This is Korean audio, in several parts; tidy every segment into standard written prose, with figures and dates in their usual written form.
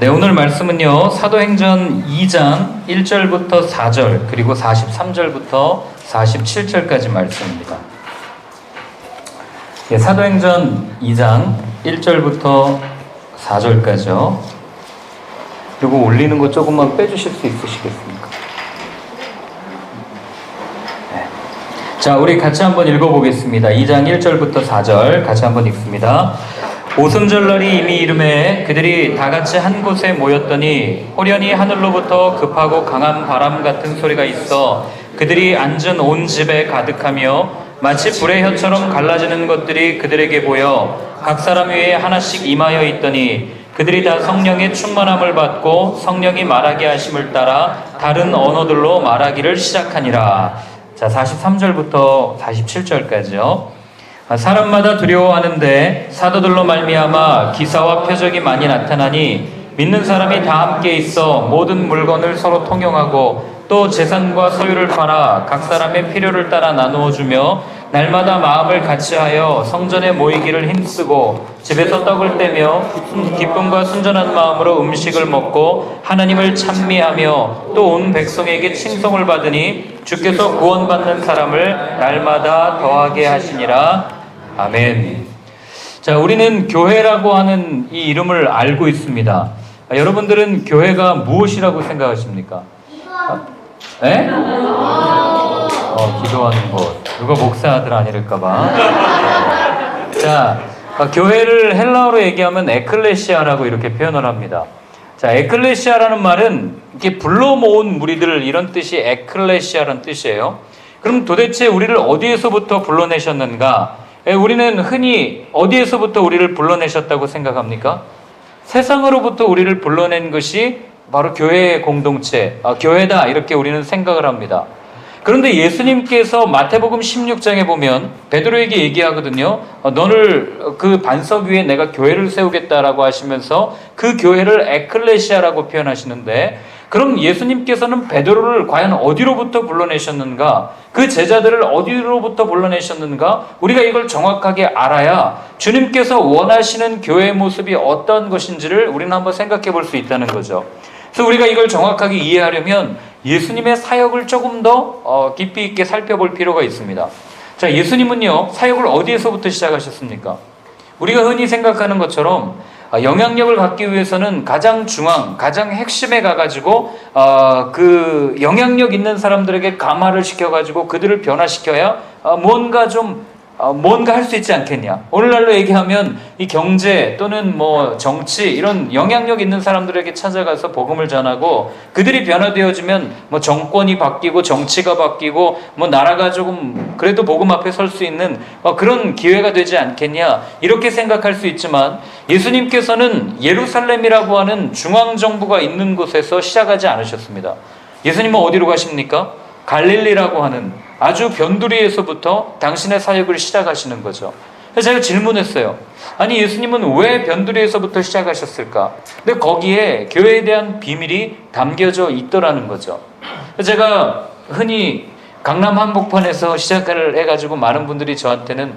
네, 오늘 말씀은요, 사도행전 2장 1절부터 4절, 그리고 43절부터 47절까지 말씀입니다. 네, 사도행전 2장 1절부터 4절까지요. 이거 올리는 거 조금만 빼주실 수 있으시겠습니까? 네. 자, 우리 같이 한번 읽어보겠습니다. 2장 1절부터 4절 같이 한번 읽습니다. 오순절날이 이미 이르매 그들이 다같이 한 곳에 모였더니 호련히 하늘로부터 급하고 강한 바람 같은 소리가 있어 그들이 앉은 온 집에 가득하며 마치 불의 혀처럼 갈라지는 것들이 그들에게 보여 각 사람 위에 하나씩 임하여 있더니 그들이 다 성령의 충만함을 받고 성령이 말하게 하심을 따라 다른 언어들로 말하기를 시작하니라. 자, 43절부터 47절까지요. 사람마다 두려워하는데 사도들로 말미암아 기사와 표적이 많이 나타나니 믿는 사람이 다 함께 있어 모든 물건을 서로 통용하고 또 재산과 소유를 팔아 각 사람의 필요를 따라 나누어 주며 날마다 마음을 같이하여 성전에 모이기를 힘쓰고 집에서 떡을 떼며 기쁨과 순전한 마음으로 음식을 먹고 하나님을 찬미하며 또 온 백성에게 칭송을 받으니 주께서 구원받는 사람을 날마다 더하게 하시니라. 아멘. 자, 우리는 교회라고 하는 이 이름을 알고 있습니다. 여러분들은 교회가 무엇이라고 생각하십니까? 네? 기도하는 곳. 누가 목사 아들 아니랄까봐. 자, 교회를 헬라어로 얘기하면 에클레시아라고 이렇게 표현을 합니다. 자, 에클레시아라는 말은 이렇게 불러 모은 무리들 이런 뜻이 에클레시아라는 뜻이에요. 그럼 도대체 우리를 어디에서부터 불러내셨는가? 우리는 흔히 어디에서부터 우리를 불러내셨다고 생각합니까? 세상으로부터 우리를 불러낸 것이 바로 교회의 공동체, 교회다 이렇게 우리는 생각을 합니다. 그런데 예수님께서 마태복음 16장에 보면 베드로에게 얘기하거든요. 너를 그 반석 위에 내가 교회를 세우겠다라고 하시면서 그 교회를 에클레시아라고 표현하시는데, 그럼 예수님께서는 베드로를 과연 어디로부터 불러내셨는가? 그 제자들을 어디로부터 불러내셨는가? 우리가 이걸 정확하게 알아야 주님께서 원하시는 교회의 모습이 어떤 것인지를 우리는 한번 생각해 볼 수 있다는 거죠. 그래서 우리가 이걸 정확하게 이해하려면 예수님의 사역을 조금 더 깊이 있게 살펴볼 필요가 있습니다. 자, 예수님은요, 사역을 어디에서부터 시작하셨습니까? 우리가 흔히 생각하는 것처럼 영향력을 갖기 위해서는 가장 중앙, 가장 핵심에 가가지고 그 영향력 있는 사람들에게 감화를 시켜가지고 그들을 변화시켜야 뭔가 할 수 있지 않겠냐. 오늘날로 얘기하면 이 경제 또는 뭐 정치 이런 영향력 있는 사람들에게 찾아가서 복음을 전하고 그들이 변화되어지면 뭐 정권이 바뀌고 정치가 바뀌고 뭐 나라가 조금 그래도 복음 앞에 설 수 있는 그런 기회가 되지 않겠냐, 이렇게 생각할 수 있지만 예수님께서는 예루살렘이라고 하는 중앙정부가 있는 곳에서 시작하지 않으셨습니다. 예수님은 어디로 가십니까? 갈릴리라고 하는 아주 변두리에서부터 당신의 사역을 시작하시는 거죠. 그래서 제가 질문했어요. 아니, 예수님은 왜 변두리에서부터 시작하셨을까? 근데 거기에 교회에 대한 비밀이 담겨져 있더라는 거죠. 그래서 제가 흔히 강남 한복판에서 시작을 해가지고 많은 분들이 저한테는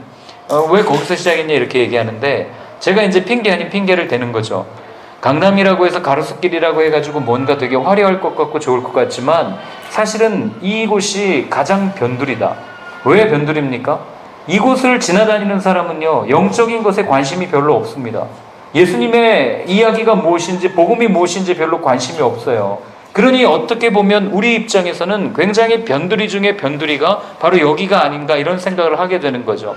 왜 거기서 시작했냐 이렇게 얘기하는데, 제가 이제 핑계 아닌 핑계를 대는 거죠. 강남이라고 해서 가로수길이라고 해가지고 뭔가 되게 화려할 것 같고 좋을 것 같지만 사실은 이곳이 가장 변두리다. 왜 변두리입니까? 이곳을 지나다니는 사람은요, 영적인 것에 관심이 별로 없습니다. 예수님의 이야기가 무엇인지, 복음이 무엇인지 별로 관심이 없어요. 그러니 어떻게 보면 우리 입장에서는 굉장히 변두리 중에 변두리가 바로 여기가 아닌가 이런 생각을 하게 되는 거죠.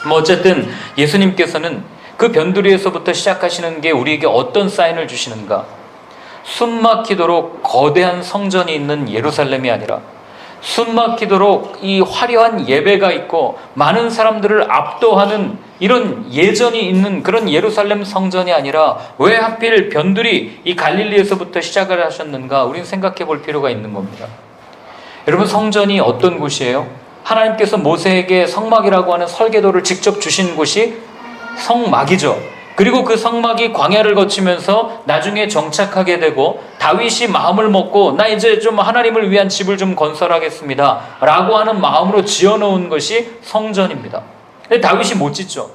뭐 어쨌든 예수님께서는 그 변두리에서부터 시작하시는 게 우리에게 어떤 사인을 주시는가? 숨막히도록 거대한 성전이 있는 예루살렘이 아니라 숨막히도록 이 화려한 예배가 있고 많은 사람들을 압도하는 이런 예전이 있는 그런 예루살렘 성전이 아니라 왜 하필 변두리 이 갈릴리에서부터 시작을 하셨는가? 우리는 생각해 볼 필요가 있는 겁니다. 여러분, 성전이 어떤 곳이에요? 하나님께서 모세에게 성막이라고 하는 설계도를 직접 주신 곳이 성막이죠. 그리고 그 성막이 광야를 거치면서 나중에 정착하게 되고 다윗이 마음을 먹고 나 이제 좀 하나님을 위한 집을 좀 건설하겠습니다 라고 하는 마음으로 지어놓은 것이 성전입니다. 근데 다윗이 못 짓죠.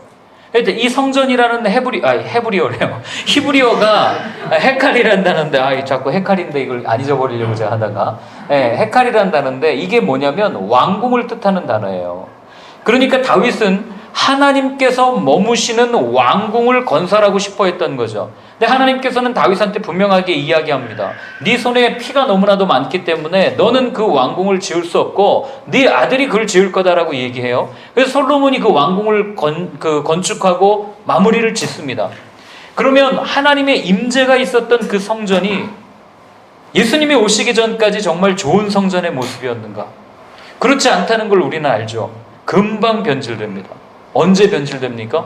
하여튼 이 성전이라는 헤브리어래요. 히브리어가 헤칼이란다는데, 자꾸 헤칼인데 이걸 안 잊어버리려고 제가 하다가, 헤칼이란다는데 이게 뭐냐면 왕궁을 뜻하는 단어예요. 그러니까 다윗은 하나님께서 머무시는 왕궁을 건설하고 싶어 했던 거죠. 근데 하나님께서는 다윗한테 분명하게 이야기합니다. 네 손에 피가 너무나도 많기 때문에 너는 그 왕궁을 지을 수 없고 네 아들이 그걸 지을 거다라고 얘기해요. 그래서 솔로몬이 그 왕궁을 건축하고 마무리를 짓습니다. 그러면 하나님의 임재가 있었던 그 성전이 예수님이 오시기 전까지 정말 좋은 성전의 모습이었는가? 그렇지 않다는 걸 우리는 알죠. 금방 변질됩니다. 언제 변질됩니까?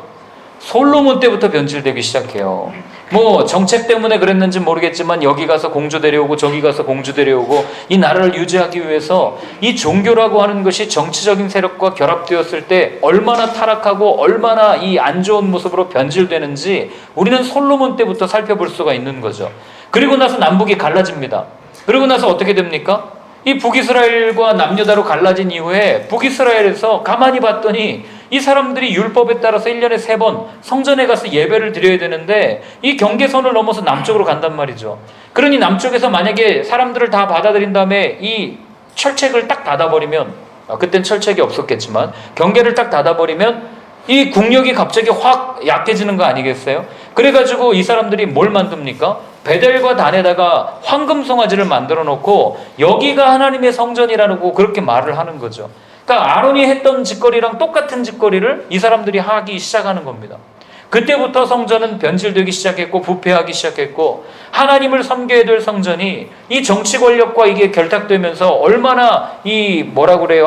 솔로몬 때부터 변질되기 시작해요. 뭐 정책 때문에 그랬는지 모르겠지만 여기 가서 공주 데려오고 저기 가서 공주 데려오고 이 나라를 유지하기 위해서 이 종교라고 하는 것이 정치적인 세력과 결합되었을 때 얼마나 타락하고 얼마나 이 안 좋은 모습으로 변질되는지 우리는 솔로몬 때부터 살펴볼 수가 있는 거죠. 그리고 나서 남북이 갈라집니다. 그리고 나서 어떻게 됩니까? 이 북이스라엘과 남유다로 갈라진 이후에 북이스라엘에서 가만히 봤더니 이 사람들이 율법에 따라서 1년에 3번 성전에 가서 예배를 드려야 되는데 이 경계선을 넘어서 남쪽으로 간단 말이죠. 그러니 남쪽에서 만약에 사람들을 다 받아들인 다음에 이 철책을 딱 닫아버리면, 그땐 철책이 없었겠지만 경계를 딱 닫아버리면 이 국력이 갑자기 확 약해지는 거 아니겠어요? 그래가지고 이 사람들이 뭘 만듭니까? 베델과 단에다가 황금 송아지를 만들어 놓고 여기가 하나님의 성전이라고 그렇게 말을 하는 거죠. 그러니까 아론이 했던 짓거리랑 똑같은 짓거리를 이 사람들이 하기 시작하는 겁니다. 그때부터 성전은 변질되기 시작했고 부패하기 시작했고 하나님을 섬겨야 될 성전이 이 정치 권력과 이게 결탁되면서 얼마나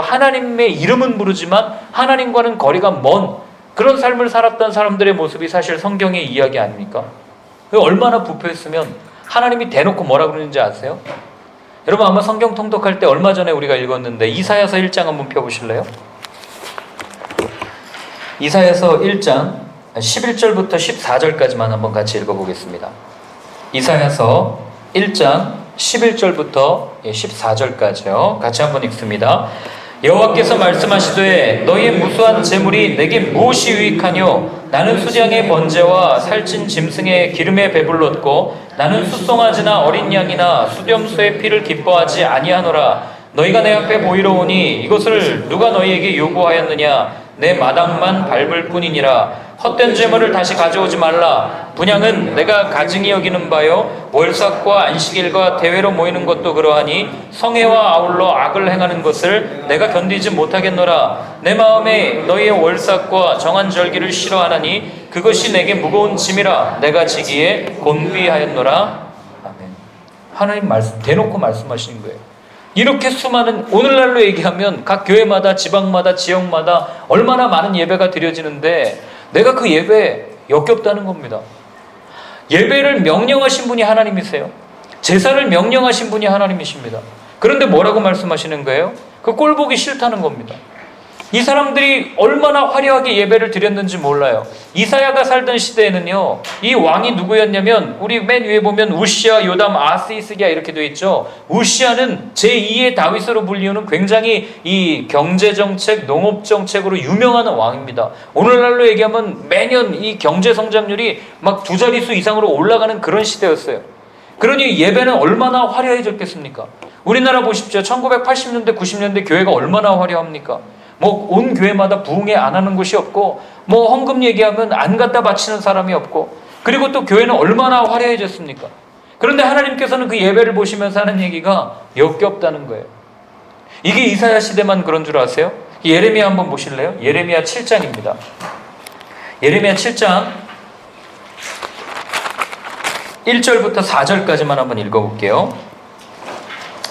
하나님의 이름은 부르지만 하나님과는 거리가 먼 그런 삶을 살았던 사람들의 모습이 사실 성경의 이야기 아닙니까? 얼마나 부패했으면 하나님이 대놓고 뭐라 그러는지 아세요? 여러분 아마 성경 통독할 때 얼마 전에 우리가 읽었는데 이사야서 1장 한번 펴보실래요? 이사야서 1장 11절부터 14절까지만 한번 같이 읽어보겠습니다. 이사야서 1장 11절부터 14절까지요. 같이 한번 읽습니다. 여호와께서 말씀하시되 너희의 무수한 재물이 내게 무엇이 유익하뇨? 나는 수량의 번제와 살찐 짐승의 기름에 배불렀고 나는 숫송아지나 어린 양이나 수렴소의 피를 기뻐하지 아니하노라. 너희가 내 앞에 보이러 오니 이것을 누가 너희에게 요구하였느냐? 내 마당만 밟을 뿐이니라. 헛된 재물을 다시 가져오지 말라. 분향은 내가 가증히 여기는 바요 월삭과 안식일과 대회로 모이는 것도 그러하니 성회와 아울러 악을 행하는 것을 내가 견디지 못하겠노라. 내 마음에 너희의 월삭과 정한 절기를 싫어하나니 그것이 내게 무거운 짐이라 내가 지기에 곤비하였노라. 아멘. 하나님 대놓고 말씀하시는 거예요. 이렇게 수많은, 오늘날로 얘기하면 각 교회마다 지방마다 지역마다 얼마나 많은 예배가 드려지는데 내가 그 예배에 역겹다는 겁니다. 예배를 명령하신 분이 하나님이세요. 제사를 명령하신 분이 하나님이십니다. 그런데 뭐라고 말씀하시는 거예요? 그 꼴 보기 싫다는 겁니다. 이 사람들이 얼마나 화려하게 예배를 드렸는지 몰라요. 이사야가 살던 시대에는요, 이 왕이 누구였냐면 우리 맨 위에 보면 우시아, 요담, 아스, 히스기야 이렇게 되어 있죠. 우시아는 제2의 다윗으로 불리우는 굉장히 이 경제정책, 농업정책으로 유명한 왕입니다. 오늘날로 얘기하면 매년 이 경제 성장률이 막 2자릿수 이상으로 올라가는 그런 시대였어요. 그러니 예배는 얼마나 화려해졌겠습니까? 우리나라 보십시오. 1980년대, 90년대 교회가 얼마나 화려합니까? 뭐 온 교회마다 부흥회 안 하는 곳이 없고 뭐 헌금 얘기하면 안 갖다 바치는 사람이 없고 그리고 또 교회는 얼마나 화려해졌습니까? 그런데 하나님께서는 그 예배를 보시면서 하는 얘기가 역겹다는 거예요. 이게 이사야 시대만 그런 줄 아세요? 예레미야 한번 보실래요? 예레미야 7장입니다. 예레미야 7장 1절부터 4절까지만 한번 읽어볼게요.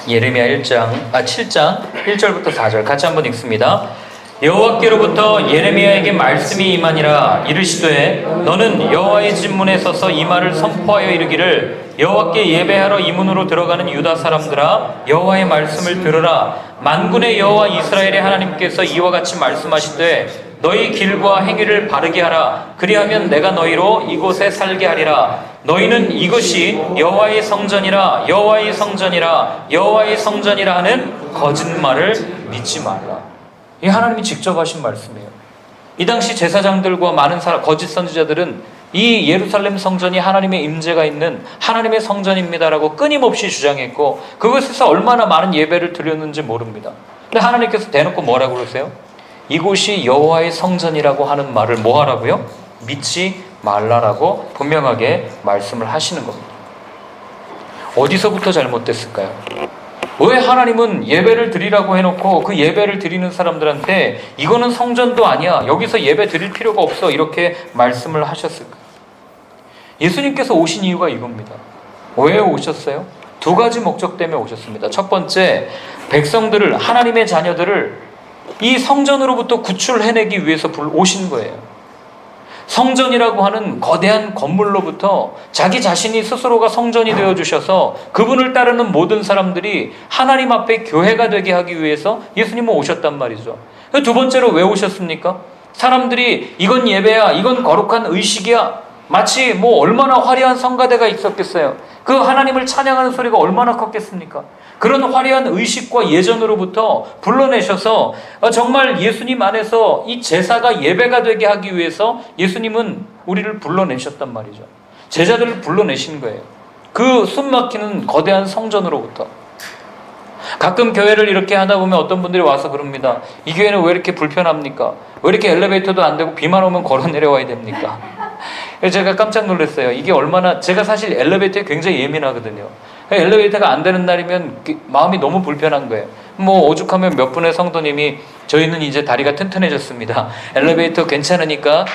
예레미야 7장 1절부터 4절 같이 한번 읽습니다. 여호와께로부터 예레미야에게 말씀이 임하니라. 이르시되 너는 여호와의 진문에 서서 이 말을 선포하여 이르기를 여호와께 예배하러 이 문으로 들어가는 유다 사람들아 여호와의 말씀을 들으라. 만군의 여호와 이스라엘의 하나님께서 이와 같이 말씀하시되 너희 길과 행위를 바르게 하라. 그리하면 내가 너희로 이곳에 살게 하리라. 너희는 이것이 여호와의 성전이라 여호와의 성전이라 여호와의 성전이라 하는 거짓말을 믿지 말라. 이 하나님이 직접 하신 말씀이에요. 이 당시 제사장들과 많은 거짓 선지자들은 이 예루살렘 성전이 하나님의 임재가 있는 하나님의 성전입니다라고 끊임없이 주장했고 그것에서 얼마나 많은 예배를 드렸는지 모릅니다. 근데 하나님께서 대놓고 뭐라고 그러세요? 이곳이 여호와의 성전이라고 하는 말을 뭐 하라고요? 믿지 말라라고 분명하게 말씀을 하시는 겁니다. 어디서부터 잘못됐을까요? 왜 하나님은 예배를 드리라고 해놓고 그 예배를 드리는 사람들한테 이거는 성전도 아니야, 여기서 예배 드릴 필요가 없어, 이렇게 말씀을 하셨을까요? 예수님께서 오신 이유가 이겁니다. 왜 오셨어요? 두 가지 목적 때문에 오셨습니다. 첫 번째, 백성들을, 하나님의 자녀들을 이 성전으로부터 구출해내기 위해서 오신 거예요. 성전이라고 하는 거대한 건물로부터 자기 자신이 스스로가 성전이 되어주셔서 그분을 따르는 모든 사람들이 하나님 앞에 교회가 되게 하기 위해서 예수님은 오셨단 말이죠. 두 번째로 왜 오셨습니까? 사람들이 이건 예배야, 이건 거룩한 의식이야, 마치 뭐 얼마나 화려한 성가대가 있었겠어요. 그 하나님을 찬양하는 소리가 얼마나 컸겠습니까? 그런 화려한 의식과 예전으로부터 불러내셔서 정말 예수님 안에서 이 제사가 예배가 되게 하기 위해서 예수님은 우리를 불러내셨단 말이죠. 제자들을 불러내신 거예요. 그 숨막히는 거대한 성전으로부터. 가끔 교회를 이렇게 하다 보면 어떤 분들이 와서 그럽니다. 이 교회는 왜 이렇게 불편합니까? 왜 이렇게 엘리베이터도 안 되고 비만 오면 걸어 내려와야 됩니까? 제가 깜짝 놀랐어요. 이게 얼마나, 제가 사실 엘리베이터에 굉장히 예민하거든요. 엘리베이터가 안 되는 날이면 마음이 너무 불편한 거예요. 뭐 오죽하면 몇 분의 성도님이 저희는 이제 다리가 튼튼해졌습니다, 엘리베이터 괜찮으니까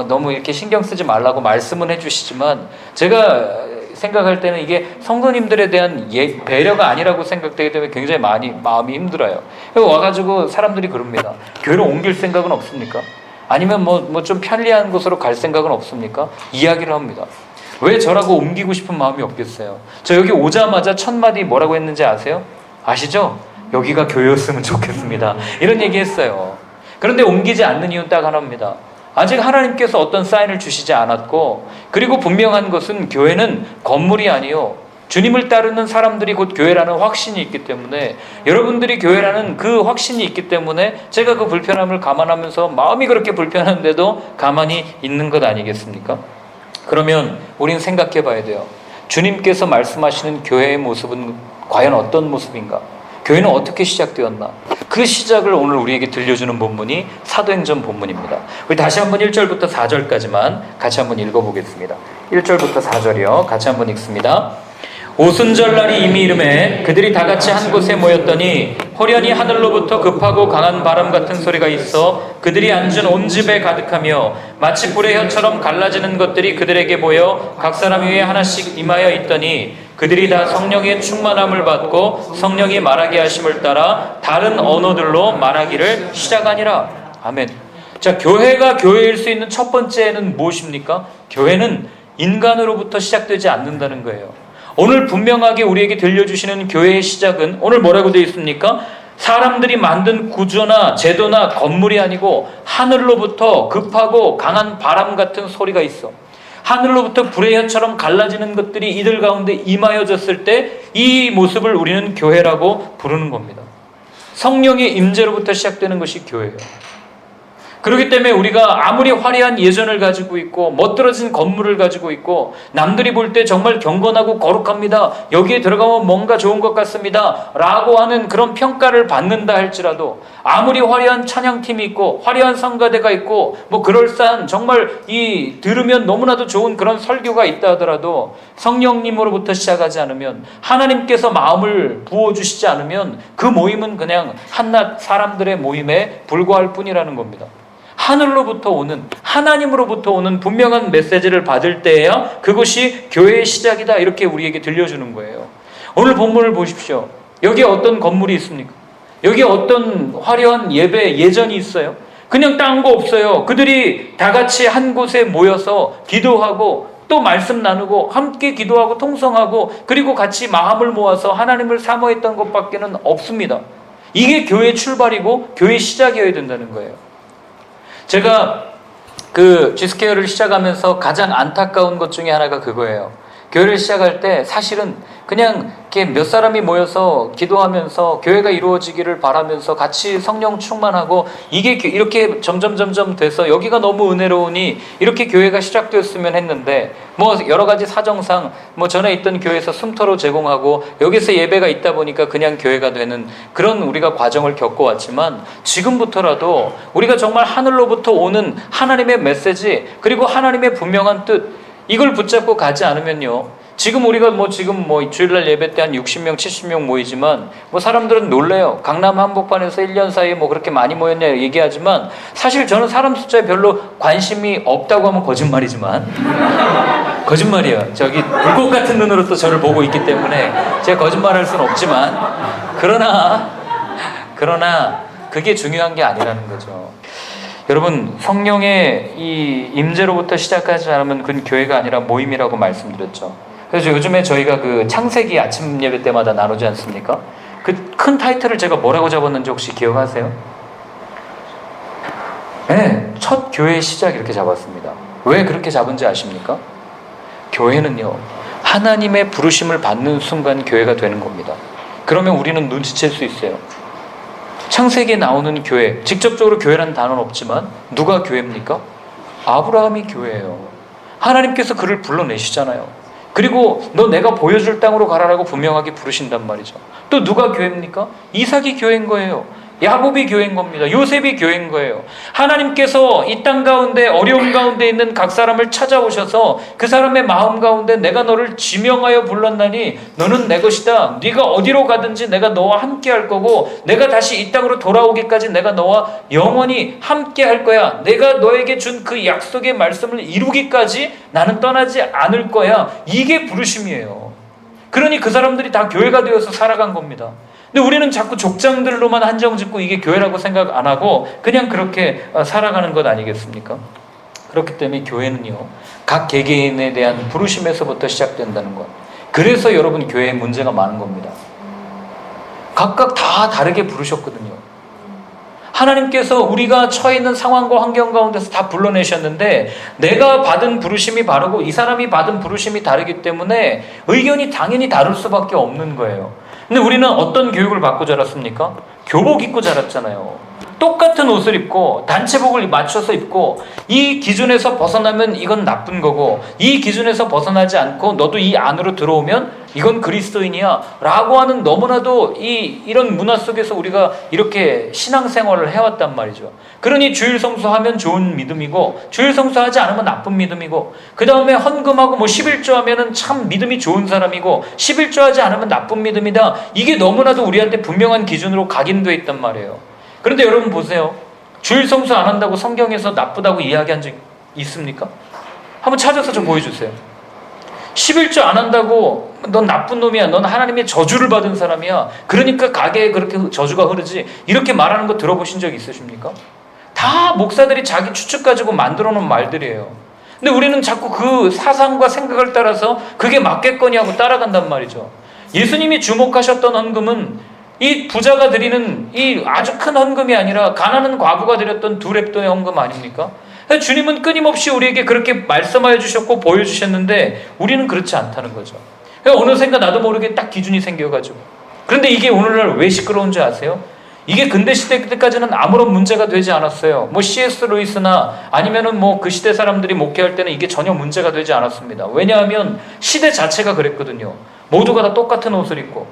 너무 이렇게 신경 쓰지 말라고 말씀은 해주시지만 제가 생각할 때는 이게 성도님들에 대한 배려가 아니라고 생각되기 때문에 굉장히 많이 마음이 힘들어요. 와가지고 사람들이 그럽니다. 교회로 옮길 생각은 없습니까? 아니면 뭐 좀 편리한 곳으로 갈 생각은 없습니까? 이야기를 합니다. 왜 저라고 옮기고 싶은 마음이 없겠어요? 저 여기 오자마자 첫 마디 뭐라고 했는지 아세요? 아시죠? 여기가 교회였으면 좋겠습니다, 이런 얘기 했어요. 그런데 옮기지 않는 이유는 딱 하나입니다. 아직 하나님께서 어떤 사인을 주시지 않았고, 그리고 분명한 것은 교회는 건물이 아니요, 주님을 따르는 사람들이 곧 교회라는 확신이 있기 때문에, 여러분들이 교회라는 그 확신이 있기 때문에 제가 그 불편함을 감안하면서 마음이 그렇게 불편한데도 가만히 있는 것 아니겠습니까? 그러면 우리는 생각해 봐야 돼요. 주님께서 말씀하시는 교회의 모습은 과연 어떤 모습인가? 교회는 어떻게 시작되었나? 그 시작을 오늘 우리에게 들려주는 본문이 사도행전 본문입니다. 우리 다시 한번 1절부터 4절까지만 같이 한번 읽어보겠습니다. 1절부터 4절이요. 같이 한번 읽습니다. 오순절날이 이미 이름에 그들이 다 같이 한 곳에 모였더니 호련히 하늘로부터 급하고 강한 바람 같은 소리가 있어 그들이 앉은 온 집에 가득하며 마치 불의 혀처럼 갈라지는 것들이 그들에게 보여 각 사람 위에 하나씩 임하여 있더니 그들이 다 성령의 충만함을 받고 성령이 말하게 하심을 따라 다른 언어들로 말하기를 시작하니라. 아멘. 자, 교회가 교회일 수 있는 첫 번째는 무엇입니까? 교회는 인간으로부터 시작되지 않는다는 거예요. 오늘 분명하게 우리에게 들려주시는 교회의 시작은 오늘 뭐라고 되어 있습니까? 사람들이 만든 구조나 제도나 건물이 아니고 하늘로부터 급하고 강한 바람 같은 소리가 있어. 하늘로부터 불의 혀처럼 갈라지는 것들이 이들 가운데 임하여졌을 때 이 모습을 우리는 교회라고 부르는 겁니다. 성령의 임재로부터 시작되는 것이 교회예요. 그렇기 때문에 우리가 아무리 화려한 예전을 가지고 있고 멋들어진 건물을 가지고 있고 남들이 볼 때 정말 경건하고 거룩합니다, 여기에 들어가면 뭔가 좋은 것 같습니다 라고 하는 그런 평가를 받는다 할지라도, 아무리 화려한 찬양팀이 있고 화려한 성가대가 있고 뭐 그럴싸한 정말 이 들으면 너무나도 좋은 그런 설교가 있다 하더라도 성령님으로부터 시작하지 않으면, 하나님께서 마음을 부어주시지 않으면 그 모임은 그냥 한낱 사람들의 모임에 불과할 뿐이라는 겁니다. 하늘로부터 오는, 하나님으로부터 오는 분명한 메시지를 받을 때에야 그것이 교회의 시작이다, 이렇게 우리에게 들려주는 거예요. 오늘 본문을 보십시오. 여기에 어떤 건물이 있습니까? 여기에 어떤 화려한 예배 예전이 있어요? 그냥 딴 거 없어요. 그들이 다 같이 한 곳에 모여서 기도하고 또 말씀 나누고 함께 기도하고 통성하고 그리고 같이 마음을 모아서 하나님을 사모했던 것밖에는 없습니다. 이게 교회의 출발이고 교회의 시작이어야 된다는 거예요. 제가 그 G스퀘어를 시작하면서 가장 안타까운 것 중에 하나가 그거예요. 교회를 시작할 때 사실은 그냥 이렇게 몇 사람이 모여서 기도하면서 교회가 이루어지기를 바라면서 같이 성령 충만하고 이게 이렇게 점점 돼서 여기가 너무 은혜로우니 이렇게 교회가 시작되었으면 했는데 뭐 여러 가지 사정상 뭐 전에 있던 교회에서 숨터로 제공하고 여기서 예배가 있다 보니까 그냥 교회가 되는 그런 우리가 과정을 겪어왔지만 지금부터라도 우리가 정말 하늘로부터 오는 하나님의 메시지 그리고 하나님의 분명한 뜻 이걸 붙잡고 가지 않으면요. 지금 우리가 지금 주일날 예배 때 한 60명, 70명 모이지만 사람들은 놀래요. 강남 한복판에서 1년 사이에 그렇게 많이 모였냐 얘기하지만 사실 저는 사람 숫자에 별로 관심이 없다고 하면 거짓말이지만 거짓말이에요. 저기 불꽃 같은 눈으로 또 저를 보고 있기 때문에 제가 거짓말할 수는 없지만 그러나 그게 중요한 게 아니라는 거죠. 여러분 성령의 이 임재로부터 시작하지 않으면 그건 교회가 아니라 모임이라고 말씀드렸죠. 그래서 요즘에 저희가 그 창세기 아침 예배 때마다 나누지 않습니까? 그 큰 타이틀을 제가 뭐라고 잡았는지 혹시 기억하세요? 네, 첫 교회의 시작 이렇게 잡았습니다. 왜 그렇게 잡은지 아십니까? 교회는요, 하나님의 부르심을 받는 순간 교회가 되는 겁니다. 그러면 우리는 눈치챌 수 있어요. 창세기에 나오는 교회, 직접적으로 교회라는 단어는 없지만 누가 교회입니까? 아브라함이 교회예요. 하나님께서 그를 불러내시잖아요. 그리고 너 내가 보여줄 땅으로 가라라고 분명하게 부르신단 말이죠. 또 누가 교회입니까? 이삭이 교회인 거예요. 야곱이 교회인 겁니다. 요셉이 교회인 거예요. 하나님께서 이 땅 가운데 어려움 가운데 있는 각 사람을 찾아오셔서 그 사람의 마음 가운데 내가 너를 지명하여 불렀나니 너는 내 것이다. 네가 어디로 가든지 내가 너와 함께 할 거고 내가 다시 이 땅으로 돌아오기까지 내가 너와 영원히 함께 할 거야. 내가 너에게 준 그 약속의 말씀을 이루기까지 나는 떠나지 않을 거야. 이게 부르심이에요. 그러니 그 사람들이 다 교회가 되어서 살아간 겁니다. 근데 우리는 자꾸 족장들로만 한정짓고 이게 교회라고 생각 안 하고 그냥 그렇게 살아가는 것 아니겠습니까? 그렇기 때문에 교회는요, 각 개개인에 대한 부르심에서부터 시작된다는 것. 그래서 여러분 교회에 문제가 많은 겁니다. 각각 다 다르게 부르셨거든요. 하나님께서 우리가 처해 있는 상황과 환경 가운데서 다 불러내셨는데 내가 받은 부르심이 바르고 이 사람이 받은 부르심이 다르기 때문에 의견이 당연히 다를 수밖에 없는 거예요. 근데 우리는 어떤 교육을 받고 자랐습니까? 교복 입고 자랐잖아요. 똑같은 옷을 입고 단체복을 맞춰서 입고 이 기준에서 벗어나면 이건 나쁜 거고 이 기준에서 벗어나지 않고 너도 이 안으로 들어오면 이건 그리스도인이야 라고 하는 너무나도 이런 문화 속에서 우리가 이렇게 신앙생활을 해왔단 말이죠. 그러니 주일 성수하면 좋은 믿음이고 주일 성수하지 않으면 나쁜 믿음이고 그 다음에 헌금하고 11조 하면은 참 믿음이 좋은 사람이고 11조 하지 않으면 나쁜 믿음이다. 이게 너무나도 우리한테 분명한 기준으로 각인되어 있단 말이에요. 그런데 여러분 보세요. 주일 성수 안 한다고 성경에서 나쁘다고 이야기한 적 있습니까? 한번 찾아서 좀 보여주세요. 11조 안 한다고 넌 나쁜 놈이야. 넌 하나님의 저주를 받은 사람이야. 그러니까 가게에 그렇게 저주가 흐르지. 이렇게 말하는 거 들어보신 적 있으십니까? 다 목사들이 자기 추측 가지고 만들어 놓은 말들이에요. 근데 우리는 자꾸 그 사상과 생각을 따라서 그게 맞겠거니 하고 따라간단 말이죠. 예수님이 주목하셨던 헌금은 이 부자가 드리는 이 아주 큰 헌금이 아니라 가난한 과부가 드렸던 2렙돈의 헌금 아닙니까? 주님은 끊임없이 우리에게 그렇게 말씀하여 주셨고 보여주셨는데 우리는 그렇지 않다는 거죠. 어느샌가 나도 모르게 딱 기준이 생겨가지고. 그런데 이게 오늘날 왜 시끄러운지 아세요? 이게 근대 시대 때까지는 아무런 문제가 되지 않았어요. C.S. 루이스나 아니면은 그 시대 사람들이 목회할 때는 이게 전혀 문제가 되지 않았습니다. 왜냐하면 시대 자체가 그랬거든요. 모두가 다 똑같은 옷을 입고.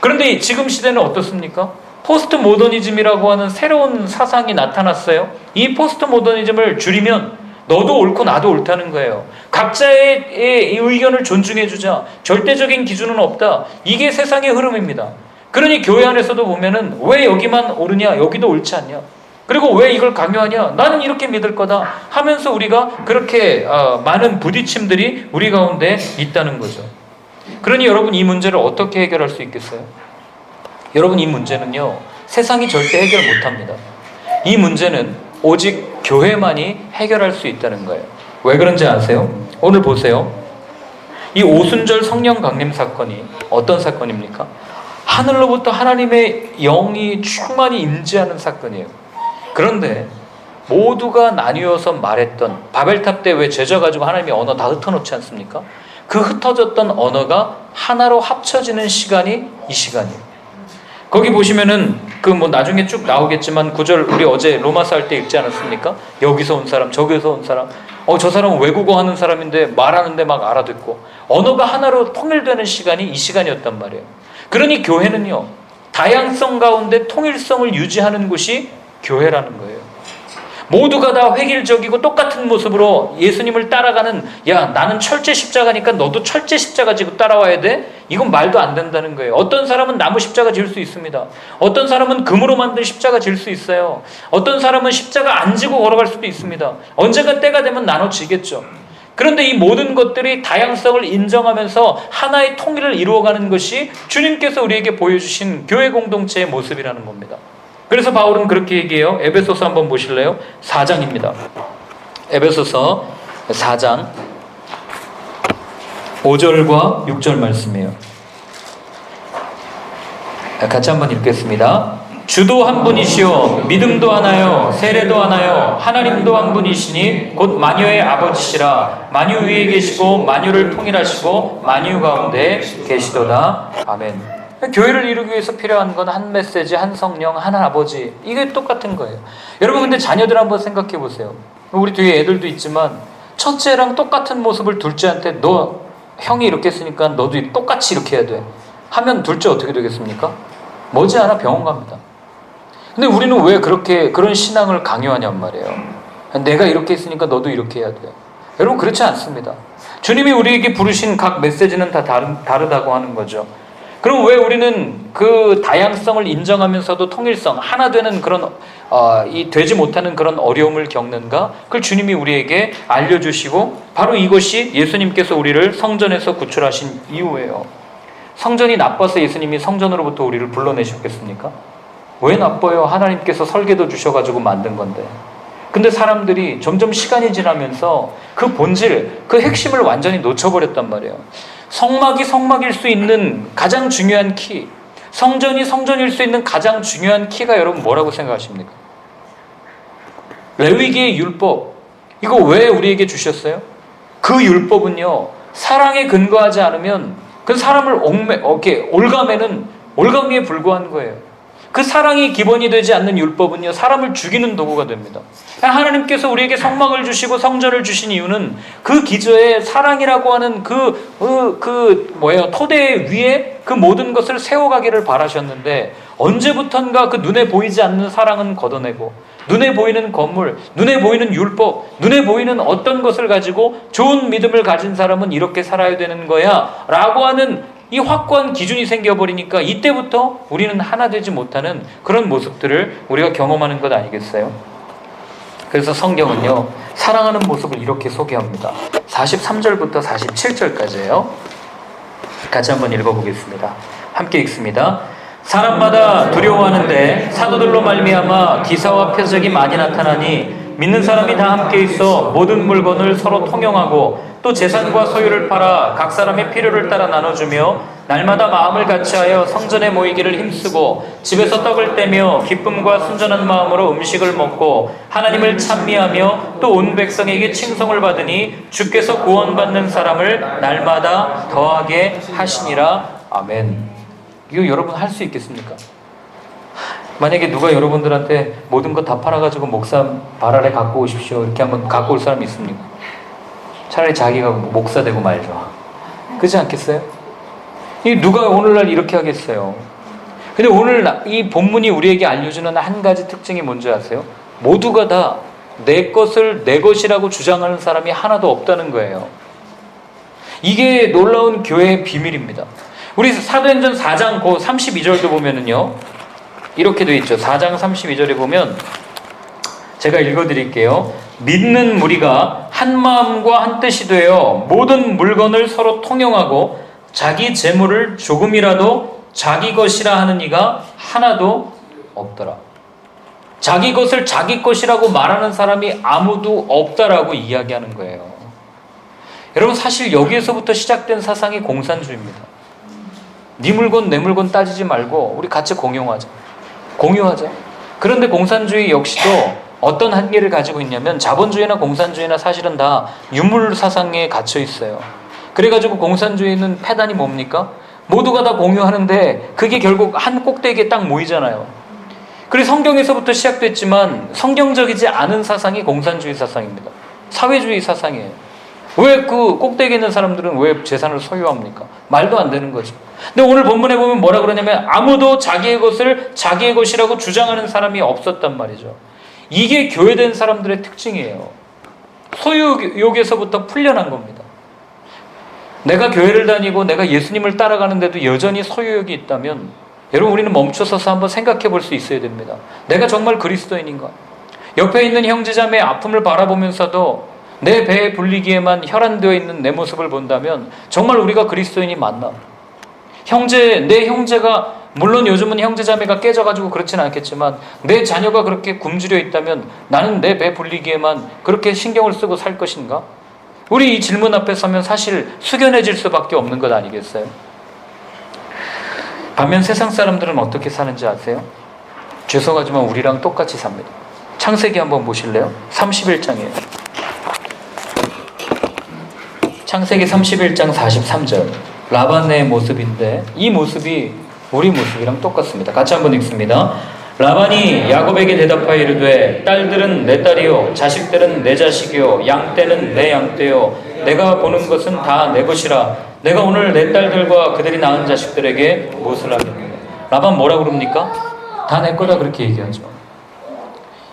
그런데 지금 시대는 어떻습니까? 포스트 모더니즘이라고 하는 새로운 사상이 나타났어요. 이 포스트 모더니즘을 줄이면 너도 옳고 나도 옳다는 거예요. 각자의 의견을 존중해주자. 절대적인 기준은 없다. 이게 세상의 흐름입니다. 그러니 교회 안에서도 보면은 왜 여기만 옳으냐, 여기도 옳지 않냐. 그리고 왜 이걸 강요하냐, 나는 이렇게 믿을 거다 하면서 우리가 그렇게 많은 부딪힘들이 우리 가운데 있다는 거죠. 그러니 여러분 이 문제를 어떻게 해결할 수 있겠어요? 여러분 이 문제는요, 세상이 절대 해결 못합니다. 이 문제는 오직 교회만이 해결할 수 있다는 거예요. 왜 그런지 아세요? 오늘 보세요. 이 오순절 성령 강림 사건이 어떤 사건입니까? 하늘로부터 하나님의 영이 충만히 임재하는 사건이에요. 그런데 모두가 나뉘어서 말했던 바벨탑 때 왜 제자 가지고 하나님의 언어 다 흩어놓지 않습니까? 그 흩어졌던 언어가 하나로 합쳐지는 시간이 이 시간이에요. 거기 보시면은 그 뭐 나중에 쭉 나오겠지만 구절 우리 어제 로마서 할 때 읽지 않았습니까? 여기서 온 사람, 저기서 온 사람. 저 사람은 외국어 하는 사람인데 말하는데 막 알아듣고 언어가 하나로 통일되는 시간이 이 시간이었단 말이에요. 그러니 교회는요, 다양성 가운데 통일성을 유지하는 곳이 교회라는 거예요. 모두가 다 획일적이고 똑같은 모습으로 예수님을 따라가는, 야 나는 철제 십자가니까 너도 철제 십자가 지고 따라와야 돼? 이건 말도 안 된다는 거예요. 어떤 사람은 나무 십자가 질 수 있습니다. 어떤 사람은 금으로 만든 십자가 질 수 있어요. 어떤 사람은 십자가 안 지고 걸어갈 수도 있습니다. 언젠가 때가 되면 나눠지겠죠. 그런데 이 모든 것들이 다양성을 인정하면서 하나의 통일을 이루어가는 것이 주님께서 우리에게 보여주신 교회 공동체의 모습이라는 겁니다. 그래서 바울은 그렇게 얘기해요. 에베소서 한번 보실래요? 4장입니다. 에베소서 4장 5절과 6절 말씀이에요. 같이 한번 읽겠습니다. 주도 한 분이시요 믿음도 하나요 세례도 하나요 하나님도 한 분이시니 곧 만유의 아버지시라. 만유 위에 계시고 만유를 통일하시고 만유 가운데 계시도다. 아멘. 교회를 이루기 위해서 필요한 건 한 메시지, 한 성령, 한 아버지. 이게 똑같은 거예요. 여러분 근데 자녀들 한번 생각해 보세요. 우리 뒤에 애들도 있지만 첫째랑 똑같은 모습을 둘째한테 너 형이 이렇게 했으니까 너도 똑같이 이렇게 해야 돼 하면 둘째 어떻게 되겠습니까? 머지않아 병원 갑니다. 근데 우리는 왜 그렇게 그런 신앙을 강요하냔 말이에요. 내가 이렇게 했으니까 너도 이렇게 해야 돼. 여러분 그렇지 않습니다. 주님이 우리에게 부르신 각 메시지는 다 다르다고 하는 거죠. 그럼 왜 우리는 그 다양성을 인정하면서도 통일성, 하나 되는 그런 되지 못하는 그런 어려움을 겪는가? 그걸 주님이 우리에게 알려주시고 바로 이것이 예수님께서 우리를 성전에서 구출하신 이유예요. 성전이 나빠서 예수님이 성전으로부터 우리를 불러내셨겠습니까? 왜 나빠요? 하나님께서 설계도 주셔가지고 만든 건데. 근데 사람들이 점점 시간이 지나면서 그 본질, 그 핵심을 완전히 놓쳐버렸단 말이에요. 성막이 성막일 수 있는 가장 중요한 키, 성전이 성전일 수 있는 가장 중요한 키가 여러분 뭐라고 생각하십니까? 레위기의 율법, 이거 왜 우리에게 주셨어요? 그 율법은요, 사랑에 근거하지 않으면 그 사람을 올가매는 올가미에 불과한 거예요. 그 사랑이 기본이 되지 않는 율법은요, 사람을 죽이는 도구가 됩니다. 하나님께서 우리에게 성막을 주시고 성전을 주신 이유는 그 기저에 사랑이라고 하는 토대 위에 그 모든 것을 세워가기를 바라셨는데, 언제부턴가 그 눈에 보이지 않는 사랑은 걷어내고 눈에 보이는 건물, 눈에 보이는 율법, 눈에 보이는 어떤 것을 가지고 좋은 믿음을 가진 사람은 이렇게 살아야 되는 거야 라고 하는 이 확고한 기준이 생겨버리니까 이때부터 우리는 하나 되지 못하는 그런 모습들을 우리가 경험하는 것 아니겠어요? 그래서 성경은요, 사랑하는 모습을 이렇게 소개합니다. 43절부터 47절까지예요. 같이 한번 읽어보겠습니다. 함께 읽습니다. 사람마다 두려워하는데 사도들로 말미암아 기사와 표적이 많이 나타나니 믿는 사람이 다 함께 있어 모든 물건을 서로 통용하고 또 재산과 소유를 팔아 각 사람의 필요를 따라 나눠주며 날마다 마음을 같이하여 성전에 모이기를 힘쓰고 집에서 떡을 떼며 기쁨과 순전한 마음으로 음식을 먹고 하나님을 찬미하며 또 온 백성에게 칭송을 받으니 주께서 구원받는 사람을 날마다 더하게 하시니라. 아멘. 이거 여러분 할 수 있겠습니까? 만약에 누가 여러분들한테 모든 거 다 팔아가지고 목사 발 아래 갖고 오십시오 이렇게 한번 갖고 올 사람 있습니까? 차라리 자기가 목사 되고 말죠. 그렇지 않겠어요? 누가 오늘날 이렇게 하겠어요? 근데 오늘 이 본문이 우리에게 알려주는 한 가지 특징이 뭔지 아세요? 모두가 다 내 것을 내 것이라고 주장하는 사람이 하나도 없다는 거예요. 이게 놀라운 교회의 비밀입니다. 우리 사도행전 4장 32절도 보면은요, 이렇게 되어 있죠. 4장 32절에 보면 제가 읽어드릴게요. 믿는 무리가 한 마음과 한 뜻이 되어 모든 물건을 서로 통용하고 자기 재물을 조금이라도 자기 것이라 하는 이가 하나도 없더라. 자기 것을 자기 것이라고 말하는 사람이 아무도 없다라고 이야기하는 거예요. 여러분 사실 여기에서부터 시작된 사상이 공산주의입니다. 네 물건 내 물건 따지지 말고 우리 같이 공유하자. 그런데 공산주의 역시도 어떤 한계를 가지고 있냐면 자본주의나 공산주의나 사실은 다 유물 사상에 갇혀 있어요. 그래가지고 공산주의는 패단이 뭡니까? 모두가 다 공유하는데 그게 결국 한 꼭대기에 딱 모이잖아요. 그래서 성경에서부터 시작됐지만 성경적이지 않은 사상이 공산주의 사상입니다. 사회주의 사상이에요. 왜 그 꼭대기에 있는 사람들은 왜 재산을 소유합니까? 말도 안 되는 거죠. 근데 오늘 본문에 보면 뭐라 그러냐면 아무도 자기의 것을 자기의 것이라고 주장하는 사람이 없었단 말이죠. 이게 교회된 사람들의 특징이에요. 소유욕에서부터 풀려난 겁니다. 내가 교회를 다니고 내가 예수님을 따라가는데도 여전히 소유욕이 있다면 여러분 우리는 멈춰서서 한번 생각해 볼 수 있어야 됩니다. 내가 정말 그리스도인인가? 옆에 있는 형제자매의 아픔을 바라보면서도 내 배에 불리기에만 혈안되어 있는 내 모습을 본다면 정말 우리가 그리스도인이 맞나? 내 형제가 물론 요즘은 형제자매가 깨져가지고 그렇지는 않겠지만 내 자녀가 그렇게 굶주려 있다면 나는 내 배 불리기에만 그렇게 신경을 쓰고 살 것인가? 우리 이 질문 앞에 서면 사실 숙연해질 수밖에 없는 것 아니겠어요? 반면 세상 사람들은 어떻게 사는지 아세요? 죄송하지만 우리랑 똑같이 삽니다. 창세기 한번 보실래요? 31장이에요. 창세기 31장 43절. 라반의 모습인데 이 모습이 우리 모습이랑 똑같습니다. 같이 한번 읽습니다. 라반이 야곱에게 대답하여 이르되 딸들은 내 딸이요 자식들은 내 자식이요 양떼는 내 양떼요 내가 보는 것은 다 내 것이라 내가 오늘 내 딸들과 그들이 낳은 자식들에게 무엇을 하겠느냐. 라반 뭐라 그럽니까? 다 내 거다 그렇게 얘기하죠.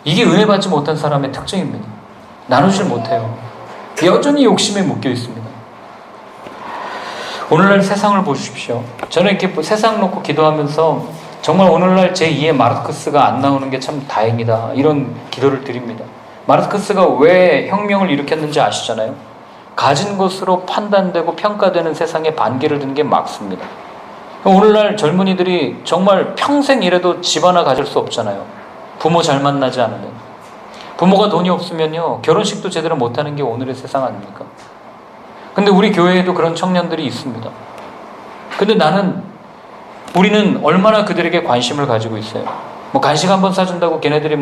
이게 은혜 받지 못한 사람의 특징입니다. 나누질 못해요. 여전히 욕심에 묶여 있습니다. 오늘날 세상을 보십시오. 저는 이렇게 세상 놓고 기도하면서 정말 오늘날 제2의 마르크스가 안 나오는 게 참 다행이다 이런 기도를 드립니다. 마르크스가 왜 혁명을 일으켰는지 아시잖아요. 가진 것으로 판단되고 평가되는 세상에 반기를 든 게 막습니다. 오늘날 젊은이들이 정말 평생 이래도 집 하나 가질 수 없잖아요. 부모 잘 만나지 않으면. 부모가 돈이 없으면요 결혼식도 제대로 못하는 게 오늘의 세상 아닙니까? 근데 우리 교회에도 그런 청년들이 있습니다. 근데 우리는 얼마나 그들에게 관심을 가지고 있어요. 뭐 간식 한번 사준다고 걔네들이